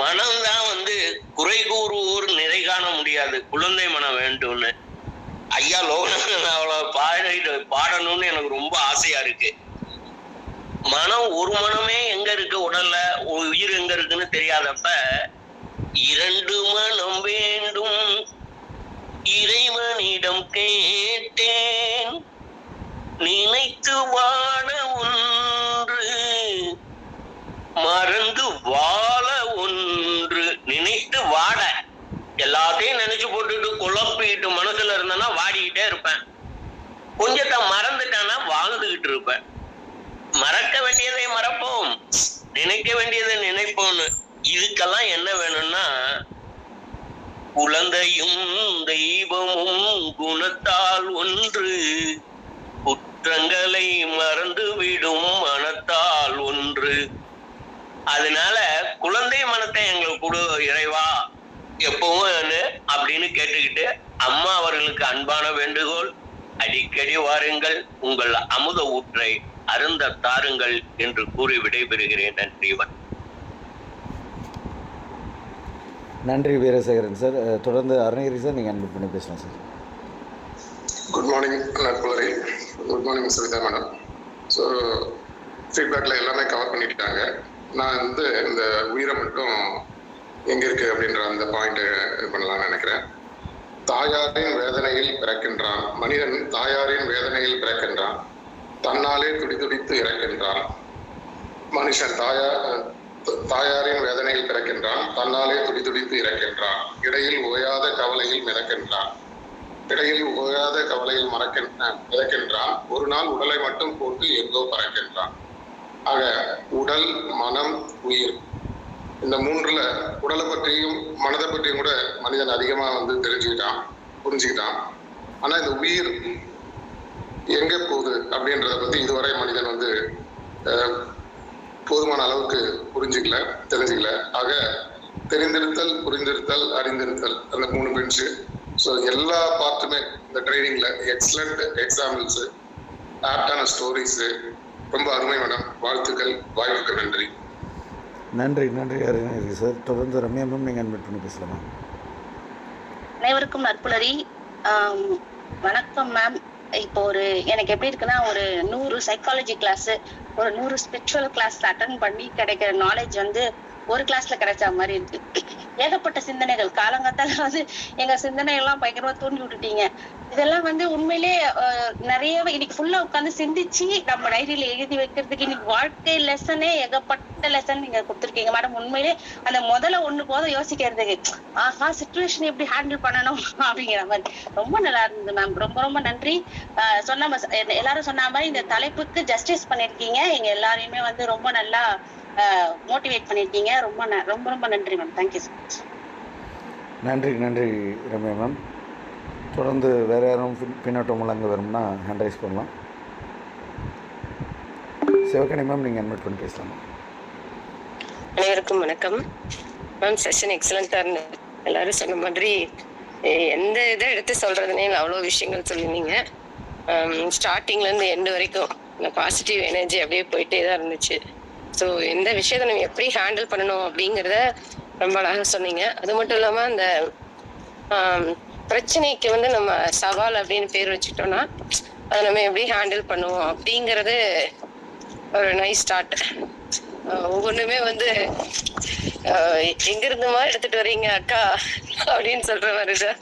S10: மனம்தான் வந்து குறை கூறுவோர் நிறை காண முடியாது, குழந்தை மனம் வேண்டும்னு ஐயா லோகநாதன் அவ்வளவு பாடணும்னு எனக்கு ரொம்ப ஆசையா இருக்கு. மனம் ஒரு மனமே எங்க இருக்கு, உடல்ல உயிர் எங்க இருக்குன்னு தெரியாதப்ப 2 மனம் வேண்டும் இறைவனிடம் கேட்டேன், நினைத்து வாழ ஒன்று மறந்து வாழ ஒன்று. நினைத்து வாட, எல்லாத்தையும் நினைச்சு போட்டுட்டு குழப்பிட்டு மனசுல இருந்தேன்னா வாடிக்கிட்டே இருப்பேன். கொஞ்சத்தை மறந்துட்டானா வாழ்ந்துகிட்டு இருப்பேன். மறக்க வேண்டியதை மறப்போம், நினைக்க வேண்டியதை நினைப்போம்னு. இதுக்கெல்லாம் என்ன வேணும்னா, குழந்தையும் தெய்வமும் குணத்தால் ஒன்று, குற்றங்களை மறந்து விடும் மனத்தால் ஒன்று. அதனால குழந்தை மனத்தை எங்களுக்கு கொடு இறைவா எப்பவும் அப்படின்னு கேட்டுக்கிட்டு, அம்மா அவர்களுக்கு அன்பான வேண்டுகோள், அடிக்கடி வாருங்கள், உங்கள் அமுத ஊற்றை அருந்த தாருங்கள் என்று கூறி விடைபெறுகிறேன்.
S1: நன்றி வீரசேகரன் சார். தொடர்ந்து அருணகிரி சார் நீங்கள் அட்மிட் பண்ணி பேசலாம் sir.
S11: Good morning Natpulari. Good morning Savitha madam. So ஃபீட்பேக்கில் எல்லாமே கவர் பண்ணிட்டாங்க. நான் வந்து இந்த உயிரை மட்டும் எங்கே இருக்குது அப்படின்ற அந்த பாயிண்ட்டை இது பண்ணலாம்னு நினைக்கிறேன். தாயாரின் வேதனையில் பிறக்கின்றான் மனிதன், தாயாரின் வேதனையில் பிறக்கின்றான், தன்னாலே துடிதுடித்து இறக்கின்றான். மனுஷன் தாயாரின் வேதனையில் பிறக்கின்றான், தன்னாலே துடிதுடித்து இறக்கின்றான். இடையில் ஓயாத கவலையில் மிதக்கின்றான், இடையில் ஓயாத கவலையில் மிதக்கின்றான். ஒரு நாள் உடலை மட்டும் போட்டு எங்கோ பறக்கின்றான். ஆக உடல், மனம், உயிர், இந்த 3ல உடலை பற்றியும் மனதை பற்றியும் கூட மனிதன் அதிகமா வந்து தெரிஞ்சுக்கிட்டான், புரிஞ்சுக்கிட்டான். ஆனா இந்த உயிர் எங்க போகுது அப்படின்றத பத்தி இதுவரை மனிதன் வந்து போதுமான அளவுக்கு தெரிஞ்சுக்கல. ஆக தெரிந்திருத்தல், புரிந்திருத்தல், அறிந்திருத்தல், அந்த 3 பெஞ்சு. ஸோ எல்லா பார்ட்டுமே இந்த ட்ரைனிங்ல எக்ஸலண்ட் எக்ஸாம்பிள்ஸ், ஆப்டான ஸ்டோரிஸ், ரொம்ப அருமை மேடம். வாழ்த்துக்கள், வாய்ப்புக்கு நன்றி.
S1: நன்றி நன்றி அருணகிரி சார். தொடர்ந்து ரம்யா மேம் நீங்கள் அட்மிட் பண்ணி பேசலாமா?
S12: அனைவருக்கும் நற்புலரி. வணக்கம் மேம். இப்போ எனக்கு எப்படி இருக்குன்னா, ஒரு 100 சைக்காலஜி கிளாஸ், ஒரு 100 ஸ்பிரிச்சுவல் கிளாஸ் அட்டன் பண்ணி கிடைக்கிற நாலேஜ் ஒரு கிளாஸ்ல கிடைச்ச மாதிரி இருக்கு. ஏகப்பட்ட சிந்தனைகள் காலங்காத்தால எங்க சிந்தனைகள்லாம் பயங்கரமா தூண்டி விட்டுட்டீங்க. இதெல்லாம் உண்மையிலே நிறைய இன்னைக்கு ஃபுல்லா உட்காந்து சிந்திச்சு நம்ம டைரியில எழுதி வைக்கிறதுக்கு இன்னைக்கு வாழ்க்கை லெசனே ஏகப்பட்ட லெசன் நீங்க கொடுத்துருக்கீங்க மேடம். உண்மையிலே அந்த முதல்ல ஒண்ணு போதும் யோசிக்கிறதுக்கு, ஆஹா சிச்சுவேஷன் எப்படி ஹேண்டில் பண்ணணும் அப்படிங்கிற மாதிரி ரொம்ப நல்லா இருந்தது மேம். ரொம்ப ரொம்ப நன்றி. எல்லாரும் சொன்ன மாதிரி இந்த தலைப்புக்கு ஜஸ்டிஸ் பண்ணிருக்கீங்க. எங்க எல்லாரையுமே ரொம்ப நல்லா மோட்டிவேட் பண்ணிருக்கீங்க. ரொம்ப ரொம்ப ரொம்ப நன்றி மேம். Thank you so much.
S1: நன்றி நன்றி ரம்யா மேம். தொடர்ந்து வேறு யாரும் பின்னோட்டம் வழங்க வரும்னா ஹேண்ட் ரைஸ் பண்ணலாம். சிவகணி மேம் நீங்கள் அட்மிட் பண்ணி பேசலாமா?
S13: அனைவருக்கும் வணக்கம் மேம். செஷன் எக்ஸலண்ட்டாக இருந்தது. எல்லாரும் சொன்ன மாதிரி எந்த இதை எடுத்து சொல்கிறதுனே அவ்வளோ விஷயங்கள் சொல்லியிருந்தீங்க. ஸ்டார்டிங்லேருந்து எண்டு வரைக்கும் இந்த பாசிட்டிவ் எனர்ஜி அப்படியே போயிட்டே தான் இருந்துச்சு. ஸோ எந்த விஷயத்தை நம்ம எப்படி ஹேண்டில் பண்ணணும் அப்படிங்கிறத ரொம்ப அழகாக சொன்னீங்க. அது மட்டும் இல்லாமல் அந்த பிரச்சனைக்கு நம்ம சவால் அப்படின்னு பேர் வச்சுக்கிட்டோம்னா அதை நம்ம எப்படி ஹேண்டில் பண்ணுவோம் அப்படிங்கிறது ஒரு நைஸ் ஸ்டார்ட். ஒவ்வொன்றுமே எங்கிருந்துமா எடுத்துட்டு வரீங்க அக்கா அப்படின்னு சொல்ற மாதிரிதான்.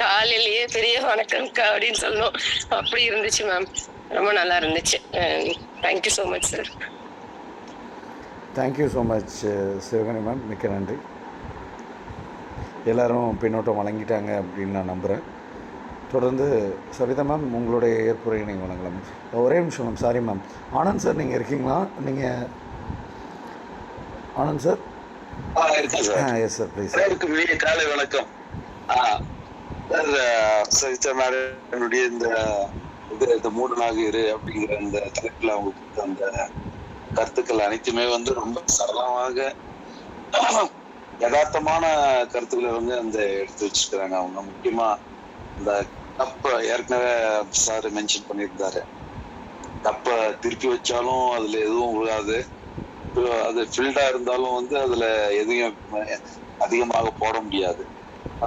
S13: காலையிலேயே பெரிய வணக்கம்க்கா அப்படின்னு சொல்லணும். அப்படி இருந்துச்சு மேம். ரொம்ப நல்லா இருந்துச்சு. Thank you so much sir.
S1: Thank you so much Sivagani ma'am. மிக்க நன்றி. எல்லோரும் பின்னோட்டம் வழங்கிட்டாங்க அப்படின்னு நான் நம்புகிறேன். தொடர்ந்து சவிதா மேம் உங்களுடைய ஏற்புரையை நீங்கள் வழங்கலாம். ஒரே நிமிஷம் ma'am. Sorry ma'am. Anand sir நீங்கள் இருக்கீங்களா? நீங்கள் Anand sir? Yes sir please.
S6: காலை வணக்கம் சார். சவிதா மேடனுடைய இந்த மூடனாக இரு அப்படிங்கிற இந்த தலைப்பில் அவங்களுக்கு அந்த கருத்துக்கள் அனைத்துமே ரொம்ப சரளமாக யதார்த்தமான கருத்துக்களை அந்த எடுத்து வச்சிருக்கிறாங்க. அவங்க முக்கியமா இந்த கப்பை ஏற்கனவே சார் மென்ஷன் பண்ணியிருந்தாரு. கப்பை திருப்பி வச்சாலும் அதுல எதுவும் விழாது, அது ஃபில்டா இருந்தாலும் அதுல எதையும் அதிகமாக போட முடியாது.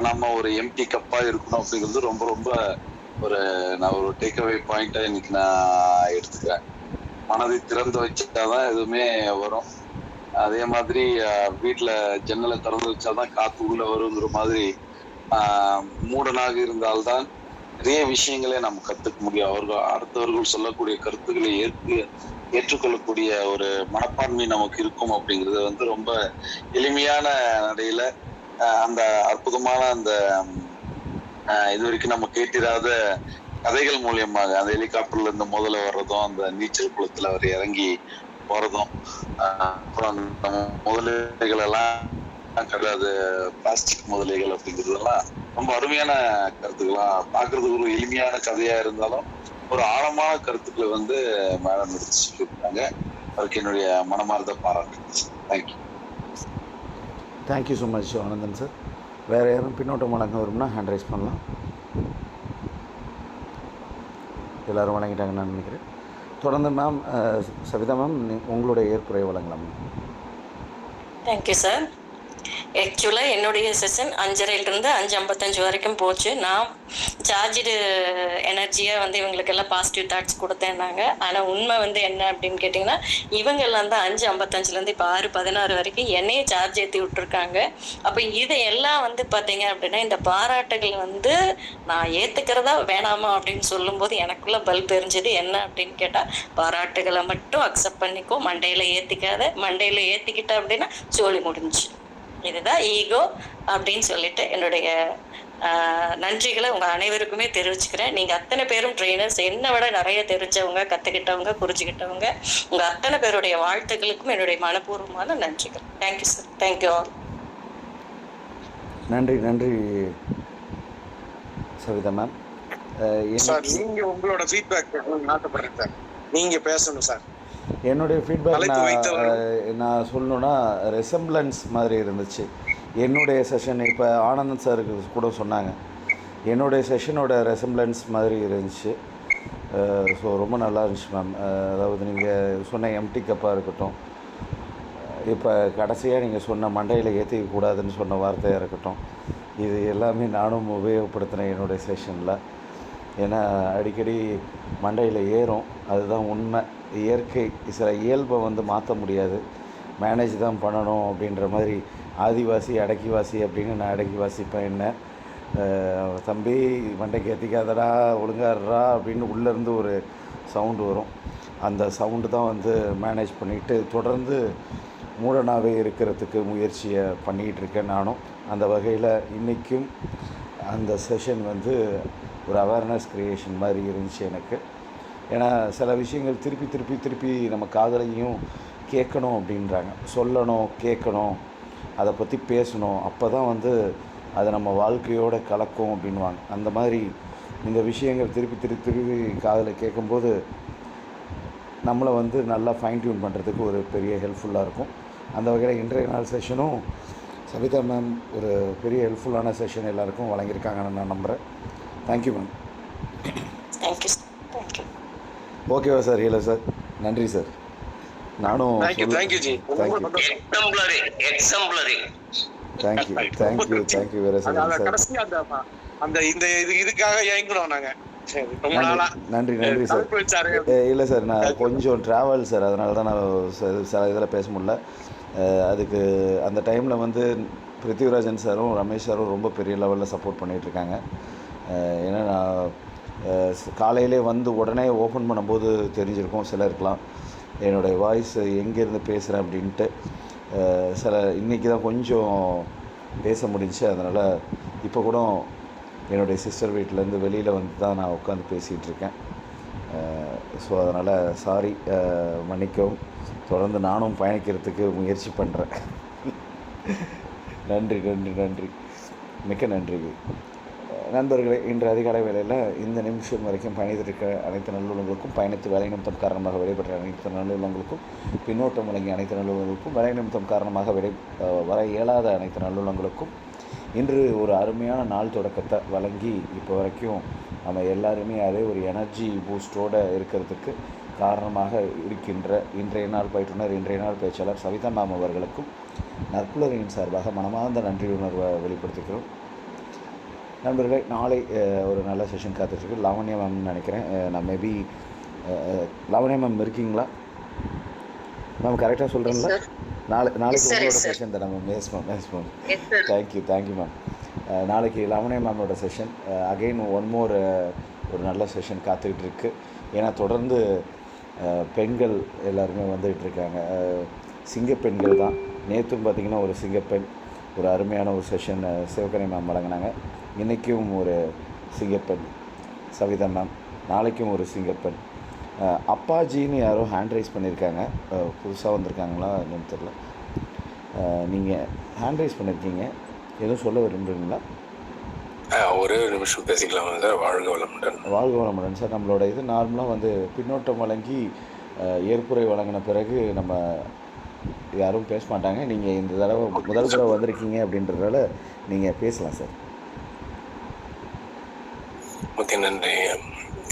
S6: நம்ம ஒரு எம்டி கப்பா இருக்கணும் அப்படிங்கிறது ரொம்ப ரொம்ப நான் ஒரு டேக்அவே பாயிண்டா இன்னைக்கு நான் எடுத்துக்கிறேன். மனதை திறந்து வச்சாதான் எதுவுமே வரும். அதே மாதிரி வீட்டுல ஜன்னலை திறந்து வச்சாதான் காத்து உள்ள வருங்கிற மாதிரி மூடனாக இருந்தால்தான் நிறைய விஷயங்களே நம்ம கத்துக்க முடியும். அடுத்தவர்கள் சொல்லக்கூடிய கருத்துக்களை ஏற்றுக்கொள்ளக்கூடிய ஒரு மனப்பான்மை நமக்கு இருக்கும் அப்படிங்கிறது ரொம்ப எளிமையான நடையில அந்த அற்புதமான அந்த இது வரைக்கும் நம்ம கேட்டிராத கதைகள் மூலியமாக அந்த ஹெலிகாப்டர்ல இருந்து முதல்ல வர்றதும், அந்த நீச்சல் குளத்துல அவர் இறங்கி போறதும், அப்புறம் அந்த முதலைகள் எல்லாம் கிடையாது பிளாஸ்டிக் முதலைகள் அப்படிங்கிறதெல்லாம் ரொம்ப அருமையான கருத்துக்களா பாக்குறதுக்கு ஒரு எளிமையான கதையா இருந்தாலும் ஒரு ஆழமான கருத்துக்களை மேடம் எடுத்து சொல்லியிருக்காங்க. அதுக்கு என்னுடைய மனமார்ந்த பாராட்டு. Thank you.
S1: Thank you so much Anandan sir. வேறு யாரும் பின்னோட்டம் வழங்க வரும்னா ஹேண்ட் ரைஸ் பண்ணலாம். எல்லோரும் வழங்கிட்டாங்கன்னு நான் நினைக்கிறேன். தொடர்ந்து மேம் சவிதா மேம் உங்களுடைய ஏற்புரை வழங்கலாம்.
S2: Thank you sir. ஆக்சுவலாக என்னுடைய செஷன் 5:30லேருந்து 5:55 வரைக்கும் போச்சு. நான் சார்ஜு எனர்ஜியாக இவங்களுக்கெல்லாம் பாசிட்டிவ் தாட்ஸ் கொடுத்தேன்னாங்க. ஆனால் உண்மை என்ன அப்படின்னு கேட்டிங்கன்னா, இவங்கெல்லாம் தான் 5:55லேருந்து இப்போ 6:16 வரைக்கும் என்னையே சார்ஜ் ஏற்றி விட்டுருக்காங்க. அப்போ இதையெல்லாம் பார்த்தீங்க அப்படின்னா இந்த பாராட்டுகள் நான் ஏற்றுக்கிறதா வேணாமா அப்படின்னு சொல்லும்போது எனக்குள்ளே பல்ப் எரிஞ்சது. என்ன அப்படின்னு கேட்டால், பாராட்டுகளை மட்டும் அக்செப்ட் பண்ணிக்கோ, மண்டையில் ஏற்றிக்காத. மண்டையில் ஏற்றிக்கிட்ட அப்படின்னா சோழி முடிஞ்சு. இதுதான் ஈகோ அப்படின்னு சொல்லிட்டு என்னுடைய நன்றிகளை உங்கள் அனைவருக்குமே தெரிவிச்சுக்கிறேன். நீங்கள் அத்தனை பேரும் ட்ரெயினர்ஸ், என்னை விட நிறைய தெரிஞ்சவங்க, கற்றுக்கிட்டவங்க, புரிஞ்சுக்கிட்டவங்க. உங்கள் அத்தனை பேருடைய வாழ்த்துக்களுக்கும் என்னுடைய மனப்பூர்வமான நன்றிகள். Thank you sir. Thank you all.
S1: நன்றி நன்றி சவிதா மேம்.
S9: சார் நீங்க உங்களோட ஃபீட்பேக் நாட்டப்படுறேன் சார். நீங்க பேசணும் சார்.
S1: என்னுடைய ஃபீட்பேக் நான் சொல்லணுன்னா ரெசம்பிளன்ஸ் மாதிரி இருந்துச்சு என்னுடைய செஷன். இப்போ ஆனந்தன் சாருக்கு கூட சொன்னாங்க, என்னுடைய செஷனோட ரெசம்பிளன்ஸ் மாதிரி இருந்துச்சு. ஸோ ரொம்ப நல்லா இருந்துச்சு மேம். அதாவது நீங்கள் சொன்ன எம்டி கப்பாக இருக்கட்டும், இப்போ கடைசியாக நீங்கள் சொன்ன மண்டையில் ஏற்றிக்கக்கூடாதுன்னு சொன்ன வார்த்தையாக இருக்கட்டும், இது எல்லாமே நானும் உபயோகப்படுத்தினேன் என்னுடைய செஷனில். ஏன்னா அடிக்கடி மண்டையில் ஏறும், அதுதான் உண்மை. இயற்கை சில இயல்பை வந்து மாற்ற முடியாது, மேனேஜ் தான் பண்ணணும் அப்படின்ற மாதிரி. ஆதிவாசி அடக்கிவாசி அப்படின்னு நான் அடக்கி வாசிப்பேன். என்ன தம்பி மண்டைக்கு ஏற்றிக்காதடா ஒழுங்காடுறா அப்படின்னு உள்ளேருந்து ஒரு சவுண்டு வரும். அந்த சவுண்டு தான் வந்து மேனேஜ் பண்ணிவிட்டு தொடர்ந்து மூடனாகவே இருக்கிறதுக்கு முயற்சியை பண்ணிகிட்டு இருக்கேன் நானும். அந்த வகையில் இன்றைக்கும் அந்த செஷன் வந்து ஒரு அவேர்னஸ் க்ரியேஷன் மாதிரி இருந்துச்சு எனக்கு. ஏன்னா சில விஷயங்கள் திருப்பி திருப்பி திருப்பி நம்ம காதலையும் கேட்கணும் அப்படின்றாங்க, சொல்லணும், கேட்கணும், அதை பற்றி பேசணும், அப்போ தான் வந்து அதை நம்ம வாழ்க்கையோடு கலக்கும் அப்படின்வாங்க. அந்த மாதிரி இந்த விஷயங்கள் திருப்பி திருப்பி திருப்பி காதில் கேட்கும்போது நம்மளை வந்து நல்லா ஃபைன் டியூன் பண்ணுறதுக்கு ஒரு பெரிய ஹெல்ப்ஃபுல்லாக இருக்கும். அந்த வகையில் இன்றைய நாள் செஷனும் சவிதா மேம் ஒரு பெரிய ஹெல்ப்ஃபுல்லான செஷன் எல்லாருக்கும் வழங்கியிருக்காங்கன்னு நான் நம்புகிறேன். Thank you ma'am.
S2: Thank you thank you.
S1: ஓகேவா சார்? இல்லை சார், நன்றி சார். நானும் தேங்க்யூ வேற சார்.
S9: கடைசியா அந்த இந்த இதுக்காக ஏங்கணும் நாங்க.
S1: நன்றி சார். இல்லை சார், நான் கொஞ்சம் ட்ராவல் சார், அதனால தான் நான் சில இதில் பேச முடியல. அதுக்கு அந்த டைமில் வந்து பிருத்திவிராஜன் சாரும் ரமேஷ் சாரும் ரொம்ப பெரிய லெவலில் சப்போர்ட் பண்ணிகிட்ருக்காங்க. ஏன்னா நான் காலையிலே வந்து உடனே ஓப்பன் பண்ணும்போது தெரிஞ்சிருக்கும் சிலருக்கெலாம் என்னுடைய வாய்ஸ் எங்கேருந்து பேசுகிறேன் அப்படின்ட்டு. இன்றைக்கி தான் கொஞ்சம் பேச முடிஞ்சு. அதனால் இப்போ கூட என்னுடைய சிஸ்டர் வீட்டிலேருந்து வெளியில் வந்து தான் நான் உட்காந்து பேசிகிட்ருக்கேன். ஸோ அதனால் சாரி, மன்னிக்கவும். தொடர்ந்து நானும் பயணிக்கிறதுக்கு முயற்சி பண்ணுறேன். நன்றி, மிக்க நன்றி நண்பர்களே. இன்று அதிகாலை வேளையில் இந்த நிமிஷம் வரைக்கும் பயணித்திருக்க அனைத்து நல்லுள்ளங்களுக்கும், பயணித்து வேலை நிமித்தம் காரணமாக விடைபெற்ற அனைத்து நல்லுள்ளங்களுக்கும், பின்னோட்டம் வழங்கிய அனைத்து நல்லுள்ளங்களுக்கும், வேலை நிமித்தம் காரணமாக வர இயலாத அனைத்து நல்லுள்ளங்களுக்கும் இன்று ஒரு அருமையான நாள் தொடக்கத்தை வழங்கி இப்போ வரைக்கும் நம்ம எல்லாருமே அதே ஒரு எனர்ஜி பூஸ்டோடு இருக்கிறதுக்கு காரணமாக இருக்கின்ற இன்றைய நாள் பயிற்றுனர், இன்றைய நாள் பேச்சாளர் சவிதா மேம் அவர்களுக்கும் நற்புலரின் சார்பாக மனமார்ந்த நன்றியுணர்வை வெளிப்படுத்திக்கிறோம். நண்பர்களே, நாளை ஒரு நல்ல செஷன் காத்துட்ருக்கு. லாவண்யா மேம்னு நினைக்கிறேன். நான் மேபி லாவண்யா மேம் இருக்கீங்களா மேம்? கரெக்டாக சொல்கிறேங்களா? நாளைக்கு உங்களோட செஷன் தானே ma'am? Yes ma'am. Thank you ma'am. நாளைக்கு லாவண்யா மேமோட செஷன் அகெயின் ஒன் மோர் ஒரு நல்ல செஷன் காத்துக்கிட்டு இருக்குது. ஏன்னா தொடர்ந்து பெண்கள் எல்லாருமே வந்துகிட்ருக்காங்க, சிங்கப்பெண்கள் தான். நேற்றும் பார்த்திங்கன்னா ஒரு சிங்கப்பெண் ஒரு அருமையான ஒரு செஷன் சிவகணி மேம் வழங்கினாங்க. இன்றைக்கும் ஒரு சிங்கப்பெண் சவிதா மேம், நாளைக்கும் ஒரு சிங்கப்பெண். அப்பாஜின்னு யாரோ ஹேண்ட் ரைஸ் பண்ணியிருக்காங்க, புதுசாக வந்திருக்காங்களா என்னன்னு தெரில. நீங்கள் ஹேண்ட் ரைஸ் பண்ணியிருக்கீங்க, எதுவும் சொல்ல விரும்புகிறீங்களா?
S14: ஒரே ஒரு நிமிஷம் பேசிக்கலாம் சார். வாழ்க வளமுடன்
S1: சார். நம்மளோட இது நார்மலாக வந்து பின்னோட்டம் வழங்கி ஏற்புரை வழங்கின பிறகு நம்ம யாரும் பேச மாட்டாங்க. நீங்கள் இந்த தடவை முதல் தடவை வந்திருக்கீங்க அப்படின்றதால நீங்கள் பேசலாம் சார்.
S14: ஓகே, நன்றி.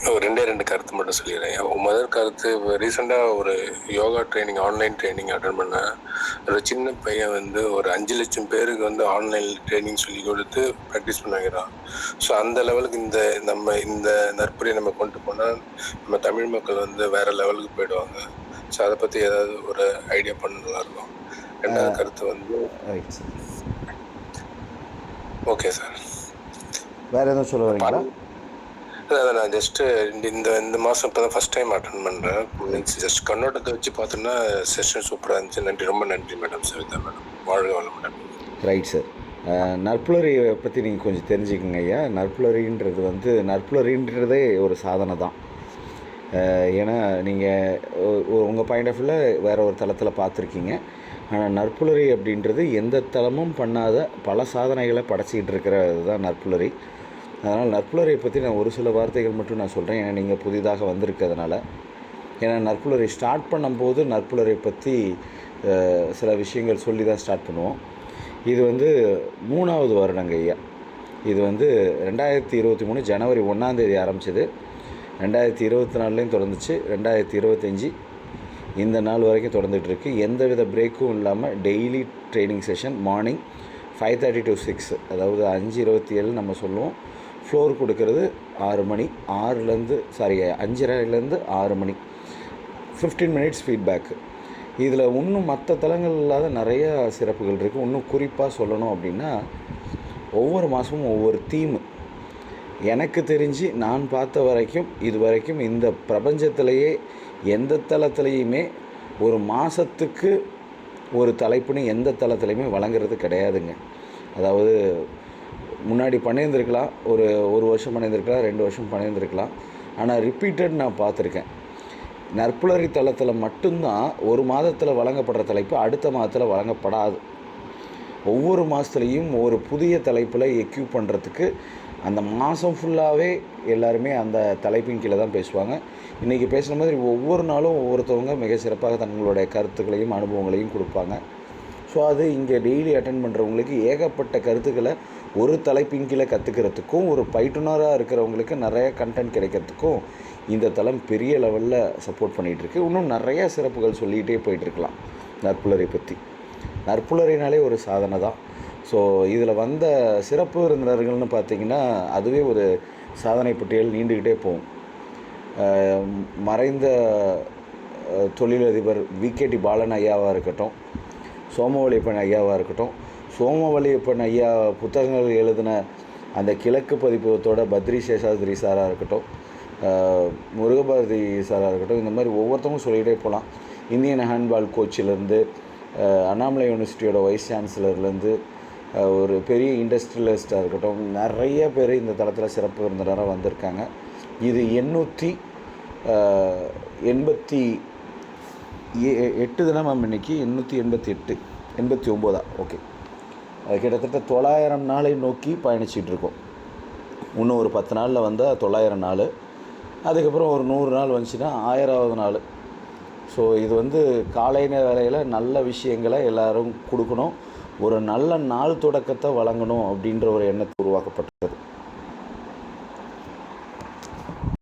S14: ஒரு ரெண்டு கருத்து மட்டும் சொல்லிடுறேன். முதல் கருத்து, ரீசெண்டாக ஒரு yoga training, online training attend பண்ணேன். ஒரு சின்ன பையன் வந்து ஒரு 5 லட்சம் பேருக்கு வந்து ஆன்லைன் ட்ரைனிங் சொல்லி கொடுத்து ப்ராக்டிஸ் பண்ணாங்கிறான். ஸோ அந்த லெவலுக்கு இந்த நற்புரியை நம்ம கொண்டு போனால் நம்ம தமிழ் மக்கள் வந்து வேற லெவலுக்கு போயிடுவாங்க. ஸோ அதை பற்றி ஏதாவது ஒரு ஐடியா பண்ண நல்லா இருக்கும். ரெண்டாவது கருத்து வந்து ஓகே சார்,
S1: வேற எதுவும் சொல்ல வரீங்களா?
S14: அதை நான் ஜஸ்ட்டு இந்த மாதம் இப்போ தான் ஃபஸ்ட் டைம் அட்டன் பண்ணுறேன். மீன்ஸ் ஜஸ்ட் கண்ணோட்டத்தை வச்சு பார்த்தோன்னா செஷன் சூப்பராக இருந்துச்சு. நன்றி, ரொம்ப நன்றி மேடம். சவிதா மேடம், வாழ்க வளமுடன்.
S1: Right sir. நற்புலரியை பற்றி நீங்கள் கொஞ்சம் தெரிஞ்சுக்கங்க ஐயா. நற்புலரின்றதே ஒரு சாதனை தான். ஏன்னா நீங்கள் உங்கள் பாயிண்ட் ஆஃப் வியூவில் வேறு ஒரு தளத்தில் பார்த்துருக்கீங்க. ஆனால் நற்புலரி அப்படின்றது எந்த தளமும் பண்ணாத பல சாதனைகளை படைச்சிக்கிட்டு இருக்கிறது தான் நற்புலரி. அதனால் நற்புலரை பற்றி நான் ஒரு சில வார்த்தைகள் மட்டும் நான் சொல்கிறேன், ஏன்னா நீங்கள் புதிதாக வந்திருக்கிறதுனால. ஏன்னா நற்புலரை ஸ்டார்ட் பண்ணும்போது நற்புலரை பற்றி சில விஷயங்கள் சொல்லி தான் ஸ்டார்ட் பண்ணுவோம். இது வந்து 3வது வருடங்க ஐயா. இது வந்து 2023 ஜனவரி 1ஆம் தேதி ஆரம்பிச்சது. 2024லேயும் தொடர்ந்துச்சு. 2025 இந்த நாள் வரைக்கும் தொடர்ந்துகிட்ருக்கு. எந்தவித பிரேக்கும் இல்லாமல் daily training session morning 5:30 to 6, அதாவது 5:27 நம்ம சொல்லுவோம். ஃப்ளோர் கொடுக்கறது 6 மணி, 5:30லேருந்து 6 மணி, 15 minutes ஃபீட்பேக்கு. இதில் இன்னும் மற்ற தளங்கள் இல்லாத நிறைய சிறப்புகள் இருக்குது. இன்னும் குறிப்பாக சொல்லணும் அப்படின்னா, ஒவ்வொரு மாதமும் ஒவ்வொரு தீமு. எனக்கு தெரிஞ்சு நான் பார்த்த வரைக்கும் இது வரைக்கும் இந்த பிரபஞ்சத்திலேயே எந்த தளத்துலேயுமே ஒரு மாதத்துக்கு ஒரு தலைப்புன்னு எந்த தளத்துலையுமே வழங்குறது கிடையாதுங்க. அதாவது முன்னாடி பண்ணியிருந்துருக்கலாம், ஒரு வருஷம் பண்ணியிருந்துருக்கலாம், 2 வருஷம் பண்ணியிருந்துருக்கலாம். ஆனால் ரிப்பீட்டட் நான் பார்த்துருக்கேன். நற்புலரி தளத்தில் மட்டும்தான் ஒரு மாதத்தில் வழங்கப்படுற தலைப்பு அடுத்த மாதத்தில் வழங்கப்படாது. ஒவ்வொரு மாதத்துலேயும் ஒரு புதிய தலைப்பில் எக்யூப் பண்ணுறதுக்கு அந்த மாதம் ஃபுல்லாகவே எல்லாருமே அந்த தலைப்பின் கீழே தான் பேசுவாங்க. இன்றைக்கி பேசுகிற மாதிரி ஒவ்வொரு நாளும் ஒவ்வொருத்தவங்க மிக சிறப்பாக தங்களுடைய கருத்துக்களையும் அனுபவங்களையும் கொடுப்பாங்க. ஸோ அது இங்கே டெய்லி அட்டென்ட் பண்ணுறவங்களுக்கு ஏகப்பட்ட கருத்துக்களை ஒரு தலைப்பின் கீழே கற்றுக்கிறதுக்கும், ஒரு பயிற்றுனராக இருக்கிறவங்களுக்கு நிறைய கண்டென்ட் கிடைக்கிறதுக்கும் இந்த தளம் பெரிய லெவலில் சப்போர்ட் பண்ணிகிட்ருக்கு. இன்னும் நிறைய சிறப்புகள் சொல்லிகிட்டே போயிட்டுருக்கலாம் நற்புலரை பற்றி. நற்புலரினாலே ஒரு சாதனை தான். ஸோ இதில் வந்த சிறப்பு விருந்தினர்கள்னு பார்த்திங்கன்னா அதுவே ஒரு சாதனை பட்டியல் நீண்டுக்கிட்டே போகும். மறைந்த தொழிலதிபர் விகேடி பாலன் ஐயாவாக இருக்கட்டும், சோமவலியப்பன் ஐயாவாக இருக்கட்டும், சோமவலியப்பன் ஐயா புத்தகங்கள் எழுதின அந்த கிழக்கு பதிப்பகத்தோட பத்ரி சேஷாத்ரி சாராக இருக்கட்டும், முருகபாரதி சாராக இருக்கட்டும், இந்த மாதிரி ஒவ்வொருத்தவங்க சொல்லிகிட்டே போகலாம். இந்தியன் ஹேண்ட்பால் கோச்சிலேருந்து, அண்ணாமலை யூனிவர்சிட்டியோட வைஸ் சான்சலர்லேருந்து, ஒரு பெரிய இண்டஸ்ட்ரியலிஸ்ட்டாக இருக்கட்டும், நிறைய பேர் இந்த தளத்தில் சிறப்பு விருந்தினராக வந்திருக்காங்க. இது 888 தினம் மேம். இன்றைக்கி 889 ஓகே. அது கிட்டத்தட்ட 900 நாளை நோக்கி பயணிச்சிட்ருக்கோம். இன்னும் ஒரு 10 நாளில் வந்தால் 900 நாள், அதுக்கப்புறம் ஒரு 100 நாள் வந்துச்சுன்னா 1000வது நாள். ஸோ இது காலை வேளையில் நல்ல விஷயங்களை எல்லோரும் கொடுக்கணும், ஒரு நல்ல நாள் தொடக்கத்தை வழங்கணும் அப்படின்ற ஒரு எண்ணத்தை உருவாக்கப்பட்டது.